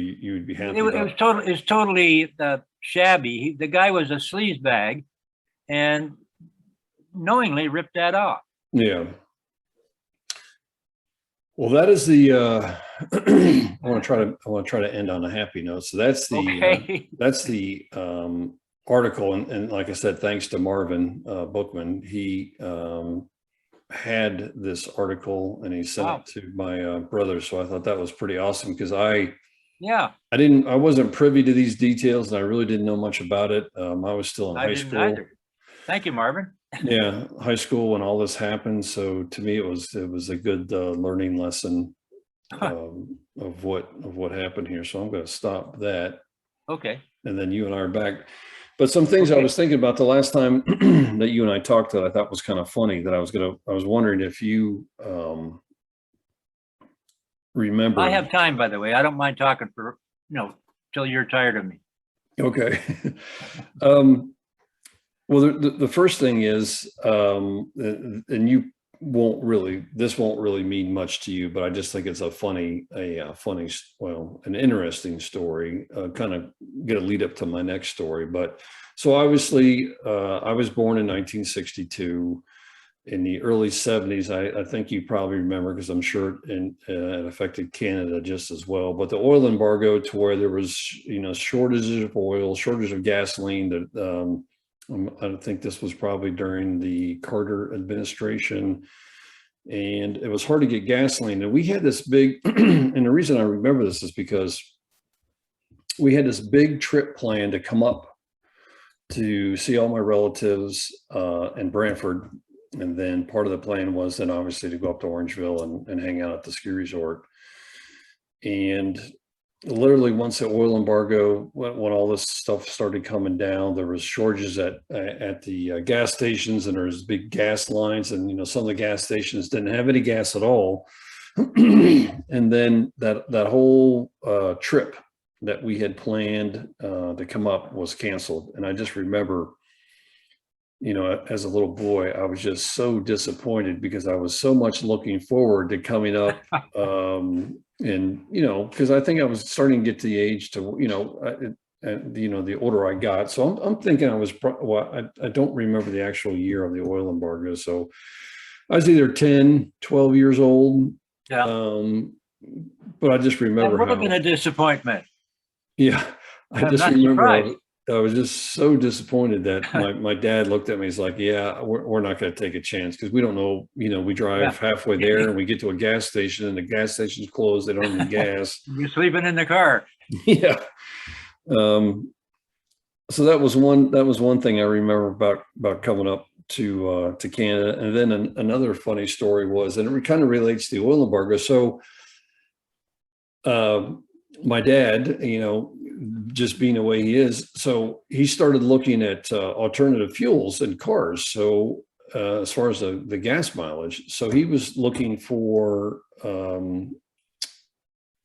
be happy about. It was totally shabby. The guy was a sleazebag, and knowingly ripped that off. Yeah. Well, that is the I want to try to end on a happy note. So that's the article, and like I said, thanks to Marvin Bookman, he had this article and he sent it to my brother. So I thought that was pretty awesome, because I wasn't privy to these details, and I really didn't know much about it. I was still in high school. Either. Thank you, Marvin. Yeah, high school when all this happened. So to me, it was a good learning lesson of what happened here. So I'm going to stop that. Okay. And then you and I are back. But some things I was thinking about the last time that you and I talked, that I thought was kind of funny, that I was wondering if you remember. I have time, by the way. I don't mind talking for till you're tired of me. Okay. Well, the first thing is, and this won't really mean much to you, but I just think it's an interesting story, kind of get a lead up to my next story. But so obviously, I was born in 1962. In the early 70s, I think you probably remember, because I'm sure it affected Canada just as well. But the oil embargo, to where there was, shortages of oil, shortage of gasoline, that I think this was probably during the Carter administration, and it was hard to get gasoline. And we had this big, and the reason I remember this is because we had this big trip planned to come up to see all my relatives in Brantford. And then part of the plan was then obviously to go up to Orangeville and hang out at the ski resort. And literally once the oil embargo, when all this stuff started coming down, there was shortages at the gas stations, and there was big gas lines, and some of the gas stations didn't have any gas at all. And then that whole trip that we had planned to come up was canceled. And I just remember, as a little boy, I was just so disappointed because I was so much looking forward to coming up. And, because I think I was starting to get to the age to, the older I got. So I'm thinking I don't remember the actual year of the oil embargo. So I was either 10, 12 years old. Yeah. But I just remember that would have been a disappointment. Yeah. I I'm just not remember surprised. I was just so disappointed that my dad looked at me. He's like, yeah, we're not going to take a chance because we don't know, we drive halfway there and we get to a gas station and the gas station's closed. They don't have any gas. You're sleeping in the car. Yeah. So that was one thing I remember about coming up to Canada. And then another funny story was, and it kind of relates to the oil embargo. So my dad, just being the way he is, so he started looking at alternative fuels in cars. So as far as the gas mileage, so he was looking for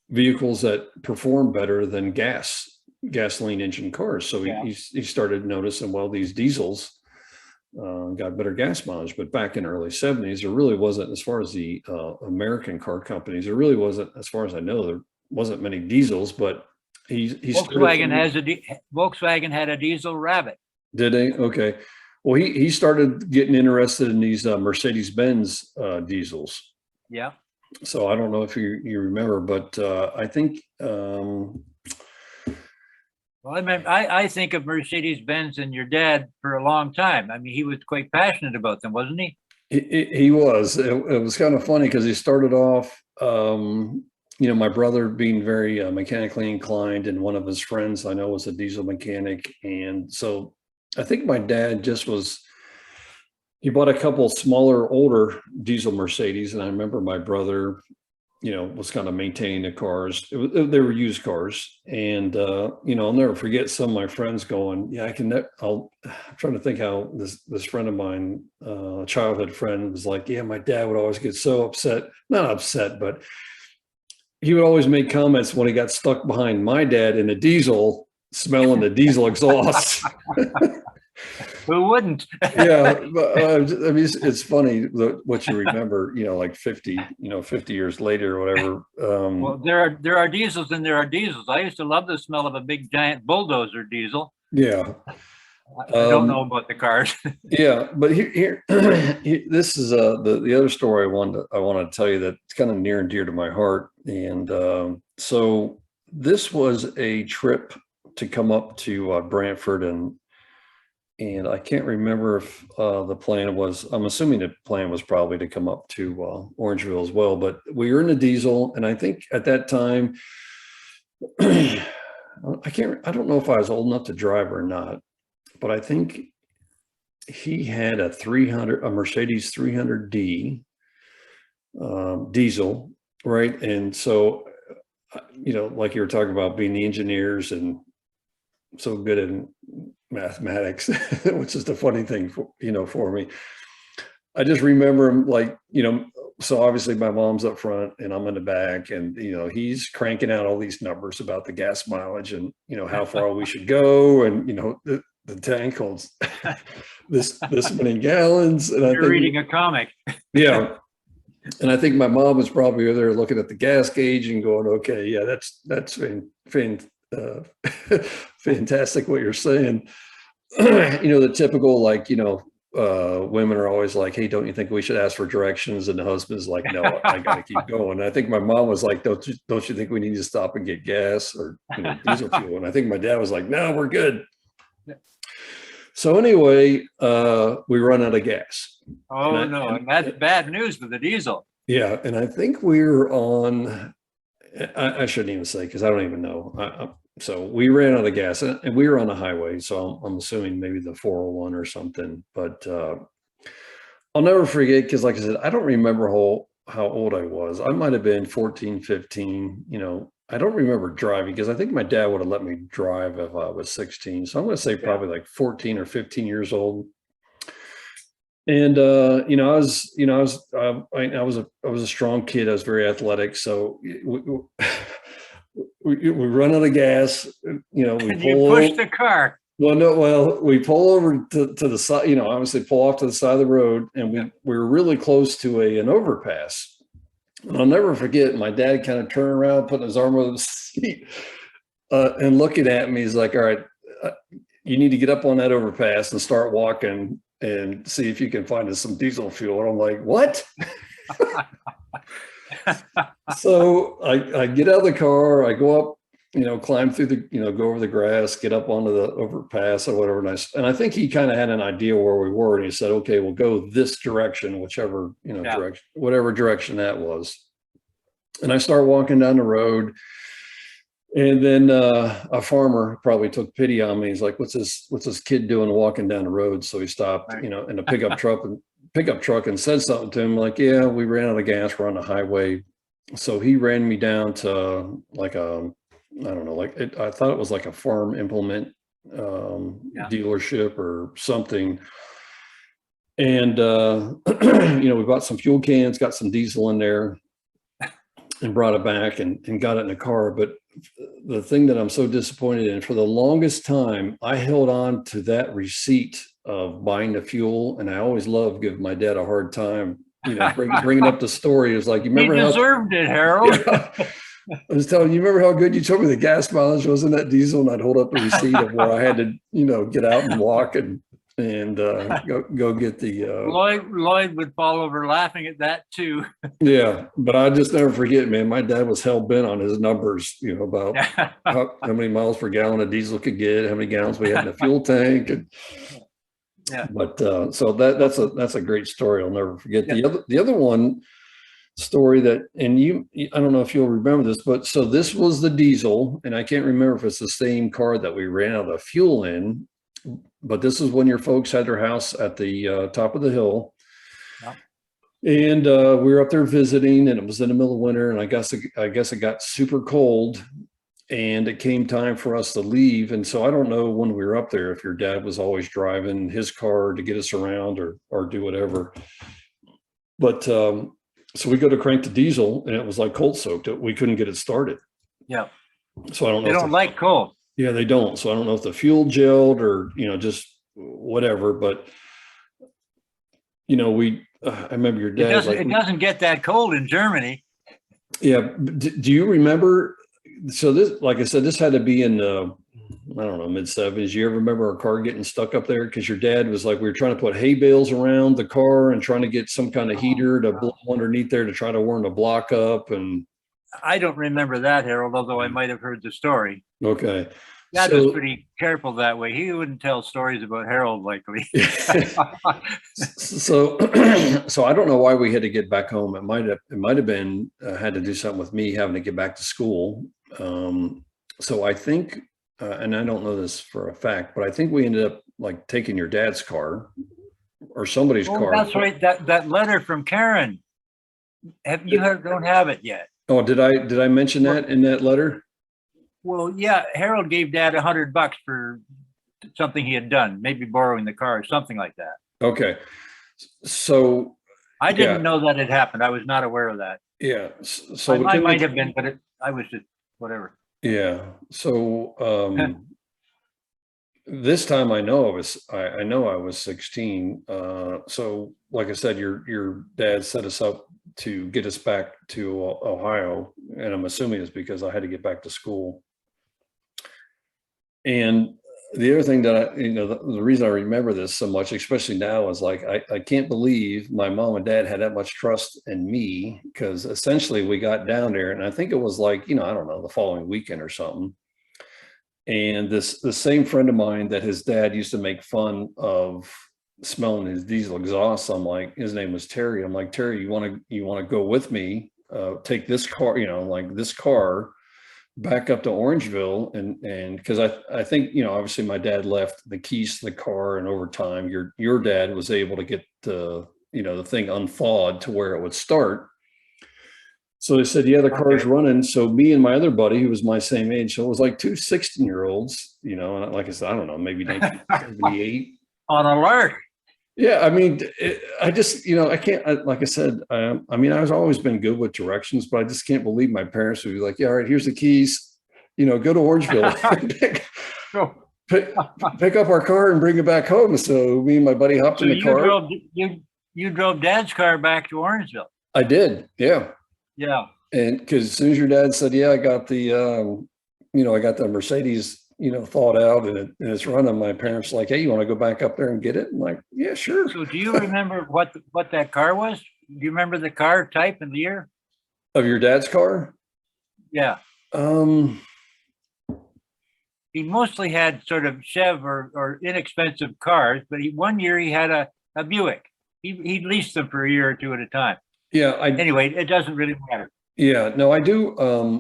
vehicles that perform better than gasoline engine cars. So he started noticing, well, these diesels got better gas mileage. But back in the early 70s, there really wasn't, as far as the American car companies, there really wasn't, as far as I know, there wasn't many diesels. But Volkswagen had a diesel Rabbit. Did they? Okay. Well, he started getting interested in these Mercedes-Benz diesels. Yeah. So I don't know if you remember, but I think. Well, I think of Mercedes-Benz and your dad for a long time. I mean, he was quite passionate about them, wasn't he? He was. It was kind of funny because he started off. My brother being very mechanically inclined, and one of his friends I know was a diesel mechanic. And so I think my dad he bought a couple smaller, older diesel Mercedes. And I remember my brother, was kind of maintaining the cars. They were used cars. And, I'll never forget some of my friends going, yeah, I'm trying to think how this friend of mine, a childhood friend, was like, yeah, my dad would always get so upset, not upset, but he would always make comments when he got stuck behind my dad in a diesel, smelling the diesel exhaust. Who wouldn't? Yeah, but I mean, it's funny what you remember. Like 50 years later or whatever. Well, there are diesels and there are diesels. I used to love the smell of a big giant bulldozer diesel. Yeah, I don't know about the cars. Yeah, but here this is the other story I want to tell you that's kind of near and dear to my heart. And so this was a trip to come up to Brantford, and I can't remember if the plan was, I'm assuming the plan was probably to come up to Orangeville as well, but we were in a diesel. And I think at that time, I don't know if I was old enough to drive or not, but I think he had a Mercedes 300D diesel, right? And so, like you were talking about being the engineers and so good in mathematics, which is the funny thing for me. I just remember him so obviously my mom's up front and I'm in the back, and he's cranking out all these numbers about the gas mileage and how far we should go, and the tank holds this many gallons. And You're reading a comic. Yeah. And I think my mom was probably there looking at the gas gauge and going, okay, yeah, that's fantastic what you're saying. The typical, women are always like, hey, don't you think we should ask for directions? And the husband's like, no, I got to keep going. And I think my mom was like, don't you think we need to stop and get gas or diesel fuel? And I think my dad was like, no, we're good. So anyway, we run out of gas. Oh, and that's bad news for the diesel. Yeah. And I think we were on, I shouldn't even say, because I don't even know. So we ran out of gas, and we were on the highway. So I'm assuming maybe the 401 or something. But I'll never forget, because like I said, I don't remember how old I was. I might have been 14, 15. I don't remember driving, because I think my dad would have let me drive if I was 16. So I'm going to say probably like 14 or 15 years old. And I was a strong kid. I was very athletic. So we run out of gas. We And you pull push over. the car. Well, no, well, we pull over to the side. Obviously pull off to the side of the road, and we were really close to an overpass. And I'll never forget. My dad kind of turned around, putting his arm over the seat, and looking at me. He's like, "All right, you need to get up on that overpass and start walking and see if you can find us some diesel fuel." And I'm like, "What?" So I get out of the car, I go up, climb through go over the grass, get up onto the overpass or whatever. And I think he kind of had an idea where we were, and he said, "Okay, we'll go this direction, whichever, direction, whatever direction that was." And I start walking down the road. And then a farmer probably took pity on me. He's like, what's this kid doing walking down the road?" So he stopped, Right. In a pickup truck and said something to him like, "Yeah, we ran out of gas. We're on the highway." So he ran me down to like I don't know, I thought it was like a farm implement dealership or something. And, we bought some fuel cans, got some diesel in there, and brought it back and got it in the car. But the thing that I'm so disappointed in, for the longest time, I held on to that receipt of buying the fuel. And I always loved giving my dad a hard time, bringing up the story. It was like, you remember He deserved it, Harold. Yeah. I was telling you, remember how good you told me the gas mileage was in that diesel? And I'd hold up the receipt of where I had to, get out and walk and go get the Lloyd would fall over laughing at that too. Yeah, but I just never forget, man. My dad was hell bent on his numbers, about how many miles per gallon a diesel could get, how many gallons we had in the fuel tank, and but so that's a great story. I'll never forget. The other one story that, and I don't know if you'll remember this, but so this was the diesel, and I can't remember if it's the same car that we ran out of fuel in. But this is when your folks had their house at the top of the hill. And we were up there visiting, and it was in the middle of winter, and I guess it got super cold, and it came time for us to leave. And so I don't know when we were up there if your dad was always driving his car to get us around or do whatever. But so we go to crank the diesel, and it was like cold soaked. We couldn't get it started. Yeah. So I don't know. They don't like cold. Yeah, they don't. So I don't know if the fuel gelled or, just whatever, but I remember your dad. It doesn't get that cold in Germany. Yeah. Do you remember? So this, like I said, this had to be in the, I don't know, mid-70s. You ever remember our car getting stuck up there? Because your dad was like, we were trying to put hay bales around the car and trying to get some kind of heater to blow underneath there to try to warm the block up. And I don't remember that, Harold, although I might have heard the story. Okay. Dad was pretty careful that way. He wouldn't tell stories about Harold likely. So I don't know why we had to get back home. It might have been had to do something with me having to get back to school. So I think, and I don't know this for a fact, but I think we ended up like taking your dad's car or somebody's car. That's right. That letter from Karen. Don't have it yet. Oh, did I mention that in that letter? Well, yeah, Harold gave Dad $100 for something he had done, maybe borrowing the car or something like that. Okay. So I didn't know that had happened. I was not aware of that. Yeah. So I might have been, but I was just whatever. Yeah. So this time I know I was 16. So like I said, your dad set us up to get us back to Ohio, and I'm assuming it's because I had to get back to school. And the other thing that the reason I remember this so much, especially now, is like I can't believe my mom and dad had that much trust in me, because essentially we got down there, and I think it was like, I don't know, the following weekend or something. And the same friend of mine that his dad used to make fun of smelling his diesel exhaust, I'm like, his name was Terry. I'm like, Terry, you want to go with me? Take this car, like this car back up to Orangeville, and because I think, you know, obviously my dad left the keys to the car, and over time your dad was able to get the, you know, the thing unthawed to where it would start. So they said, yeah, the car's Okay. running. So me and my other buddy, who was my same age, so it was like two 16-year-olds, you know, and like I said, I don't know, maybe 1978. On alert. Yeah, I mean, I just, you know, I can't, like I said, I mean, I've always been good with directions, but I just can't believe my parents would be like, yeah, all right, here's the keys, you know, go to Orangeville, So, pick, pick up our car and bring it back home. So me and my buddy hopped so in the car. you drove Dad's car back to Orangeville. I did. Yeah. Yeah. And because as soon as your dad said, yeah, I got the, you know, I got the Mercedes, you know, thawed out and it's running, my parents were like, hey, you want to go back up there and get it? I'm like, yeah, sure. So do you remember what that car was? Do you remember the car type and the year? Of your dad's car? Yeah. Um, He mostly had sort of Chev or inexpensive cars, but one year he had a Buick. He leased them for a year or two at a time. yeah, Anyway, it doesn't really matter. yeah, no, I do.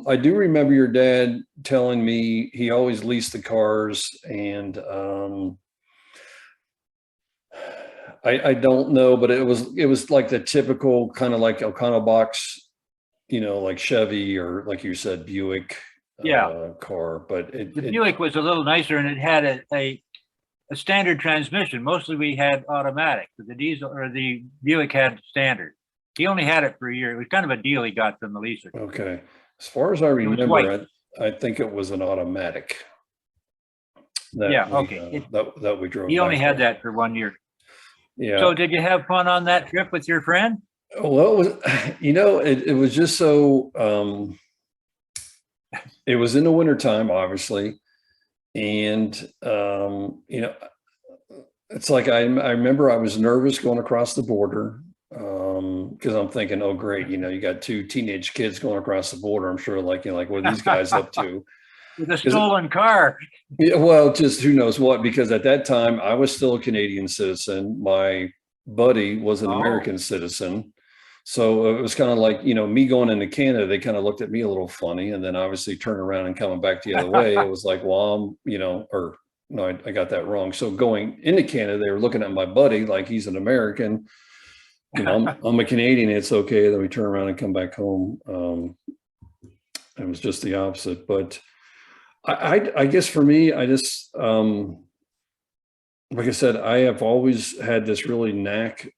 I do remember your dad telling me he always leased the cars, and I don't know, but it was like the typical kind of like Elcano box, you know, like Chevy or like you said, Buick Yeah. car. But The Buick was a little nicer, and it had a standard transmission. Mostly we had automatic, but the diesel or the Buick had standard. He only had it for a year. It was kind of a deal he got from the leaser. okay. As far as I was remember, white. I think it was an automatic that Yeah, we, okay. that we drove He only back had home. that for 1 year. Yeah. So did you have fun on that trip with your friend? Well, it was, you know, it was just so, it was in the wintertime, obviously. And, you know, it's like, I remember I was nervous going across the border. Cause I'm thinking, oh, great. You know, you got two teenage kids going across the border. I'm sure like, you know, like what are these guys up to? With a stolen car. Yeah, well, just who knows what, because at that time I was still a Canadian citizen. My buddy was an Oh. American citizen. So it was kind of like, you know, me going into Canada, they kind of looked at me a little funny. And then obviously turning around and coming back the other way, it was like, well, I'm, you know, or no, I got that wrong. So going into Canada, they were looking at my buddy like he's an American. You know, I'm a Canadian. It's okay. Then we turn around and come back home. It was just the opposite. But I guess for me, I just, like I said, I have always had this really knack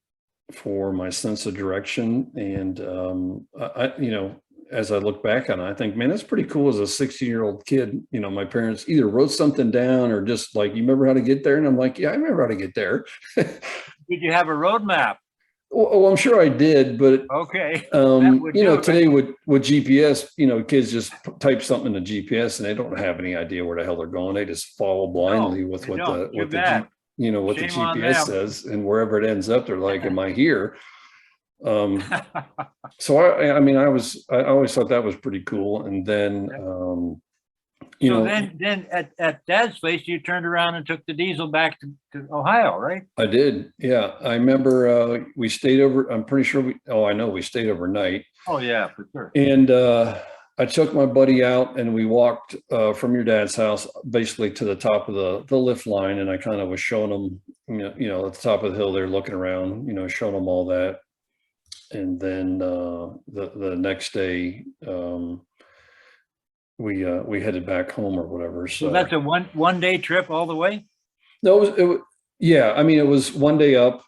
for my sense of direction. And, you know, as I look back on it, I think, man, that's pretty cool as a 16-year-old kid. You know, my parents either wrote something down or just like, you remember how to get there? And I'm like, yeah, I remember how to get there. Did you have a road map? Well, I'm sure I did, but Okay. you know, today with GPS, you know, kids just type something in the GPS and they don't have any idea where the hell they're going. They just follow blindly with what the you know, what the GPS says, and wherever it ends up, they're like, am I here? So I mean, I always thought that was pretty cool. And then, you know, then at Dad's place, you turned around and took the diesel back to Ohio, right? I did. Yeah. I remember, we stayed over, I'm pretty sure I know we stayed overnight. Oh yeah, for sure. And, I took my buddy out and we walked from your dad's house basically to the top of the lift line, and I kind of was showing them, you know, at the top of the hill there, looking around, you know, showing them all that. And then the next day we headed back home or whatever. So that's a one day trip all the way? No, it was yeah. I mean, it was one day up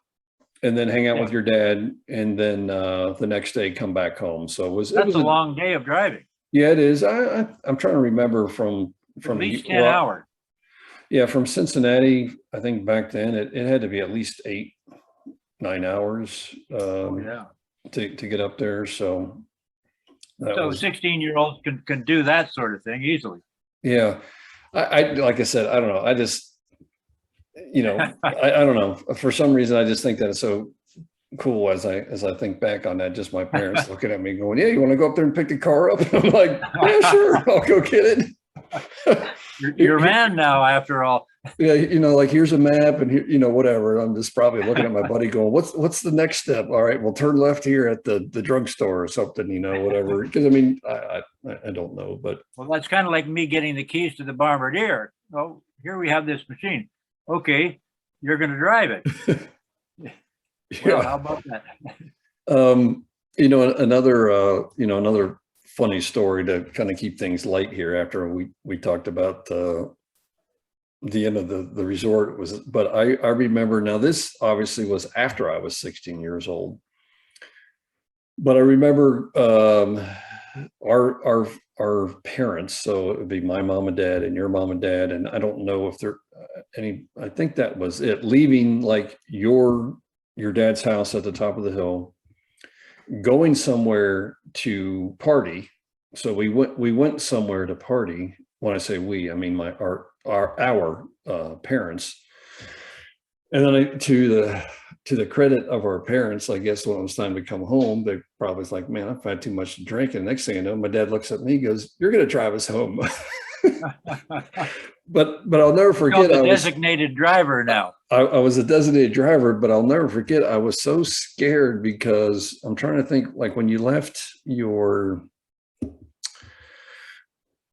and then hang out with your dad, and then the next day come back home. So it was a long day of driving. Yeah, it is. I'm trying to remember from at least 10 hours. Yeah, from Cincinnati, I think back then it had to be at least 8-9 hours to get up there. So 16-year-olds can do that sort of thing easily. Yeah. I like I said, I don't know. I just, you know, I don't know. For some reason, I just think that it's so cool as I think back on that. Just my parents looking at me going, yeah, you want to go up there and pick the car up? I'm like, yeah, sure, I'll go get it. You're a man now, after all. Yeah, like here's a map and here, whatever. I'm just probably looking at my buddy going, what's the next step? All right, well, turn left here at the drugstore or something, whatever. Because I mean, I don't know, but Well, that's kind of like me getting the keys to the Bombardier. Oh, here we have this machine. Okay, you're going to drive it. Well, how about that? Another funny story to kind of keep things light here after we talked about the end of the resort was, but I remember now, this obviously was after I was 16 years old, but I remember our parents, so it would be my mom and dad and your mom and dad, and I don't know if there I think that was it, leaving like your dad's house at the top of the hill, going somewhere to party. So we went somewhere to party. When I say we, I mean our parents. And then to the credit of our parents, I guess when it was time to come home, they probably was like, man, I've had too much to drink. And next thing I know, my dad looks at me, he goes, you're going to drive us home. but I'll never forget. I was a designated driver now. I was a designated driver, but I'll never forget. I was so scared because I'm trying to think, like when you left your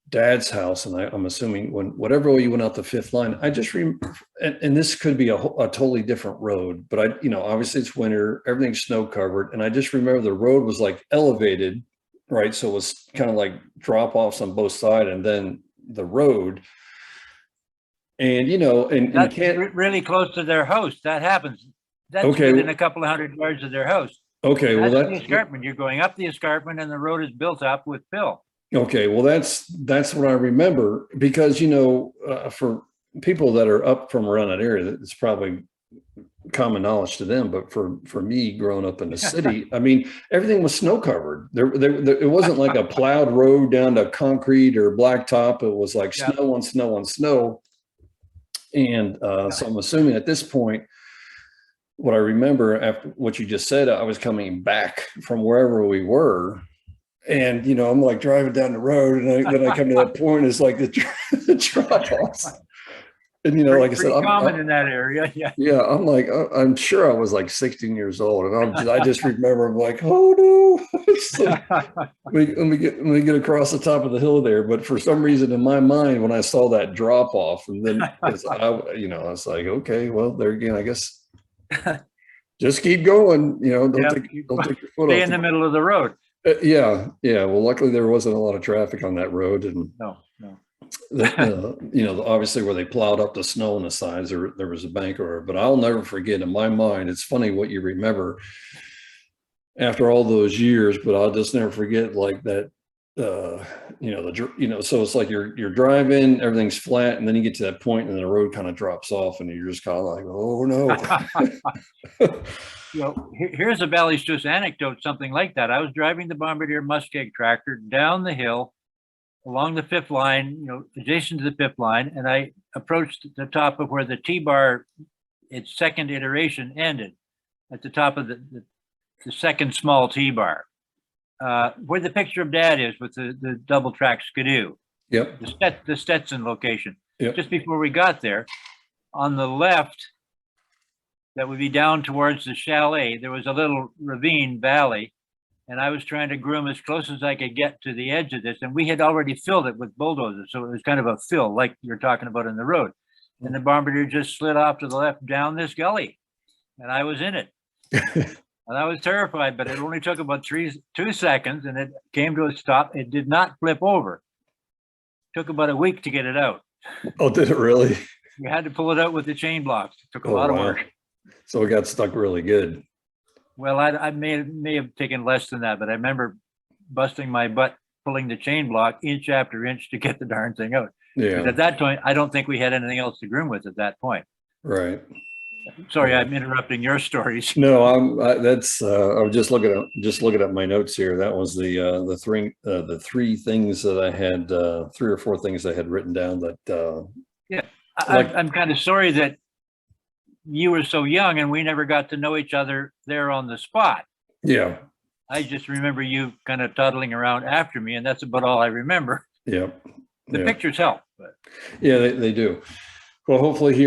dad's house, and I'm assuming whatever way you went out the fifth line, I just remember, and this could be a totally different road, but obviously it's winter, everything's snow covered, and I just remember the road was like elevated, right? So it was kind of like drop offs on both sides, and then the road, and and that's you can't really close to their house. That happens. That's okay, within a couple of hundred yards of their house. Okay, and well that's the escarpment. You're going up the escarpment, and the road is built up with fill. Okay, well, that's what I remember, because for people that are up from around that area, it's probably common knowledge to them. But for me, growing up in the city, I mean, everything was snow covered. There, it wasn't like a plowed road down to concrete or blacktop. It was like snow on snow on snow. And so I'm assuming at this point, what I remember after what you just said, I was coming back from wherever we were. And, I'm like driving down the road, and then I come to that point, it's like the drop offs. And, like I said, I'm common in that area. Yeah. Yeah. I'm like, I'm sure I was like 16 years old. And I just remember, I'm like, oh no, let me get across the top of the hill there. But for some reason in my mind, when I saw that drop off, and then I was like, okay, well, there again, I guess just keep going, don't take your foot off. Stay in the middle of the road. Yeah. Well, luckily there wasn't a lot of traffic on that road, and no. Obviously where they plowed up the snow on the sides, there was a bank or. But I'll never forget. In my mind, it's funny what you remember after all those years, but I'll just never forget like that. So it's like you're driving, everything's flat, and then you get to that point, and the road kind of drops off, and you're just kind of like, oh no. Here's a Valley Schuss anecdote, something like that. I was driving the Bombardier muskeg tractor down the hill along the fifth line, adjacent to the fifth line, and I approached the top of where the T-bar, its second iteration, ended, at the top of the second small T-bar, where the picture of Dad is with the double track Skidoo. Yep. The Stetson location. Yep. Just before we got there, on the left, that would be down towards the chalet, there was a little ravine valley, and I was trying to groom as close as I could get to the edge of this, and we had already filled it with bulldozers, so it was kind of a fill like you're talking about in the road. And the Bombardier just slid off to the left down this gully, and I was in it. And I was terrified, but it only took about 2 seconds, and it came to a stop. It did not flip over. It took about a week to get it out. Oh, did it really? You had to pull it out with the chain blocks. It took a lot of work. So it got stuck really good. Well, I may have taken less than that, but I remember busting my butt pulling the chain block inch after inch to get the darn thing out. Yeah. At that point, I don't think we had anything else to groom with at that point. Right. Sorry, I'm interrupting your stories. No, I was just looking at my notes here. That was the three things that I had, 3 or 4 things I had written down that. I'm kind of sorry that you were so young and we never got to know each other there on the spot. Yeah. I just remember you kind of toddling around after me, and that's about all I remember. Yeah. The pictures help. But. Yeah, they do. Well, hopefully here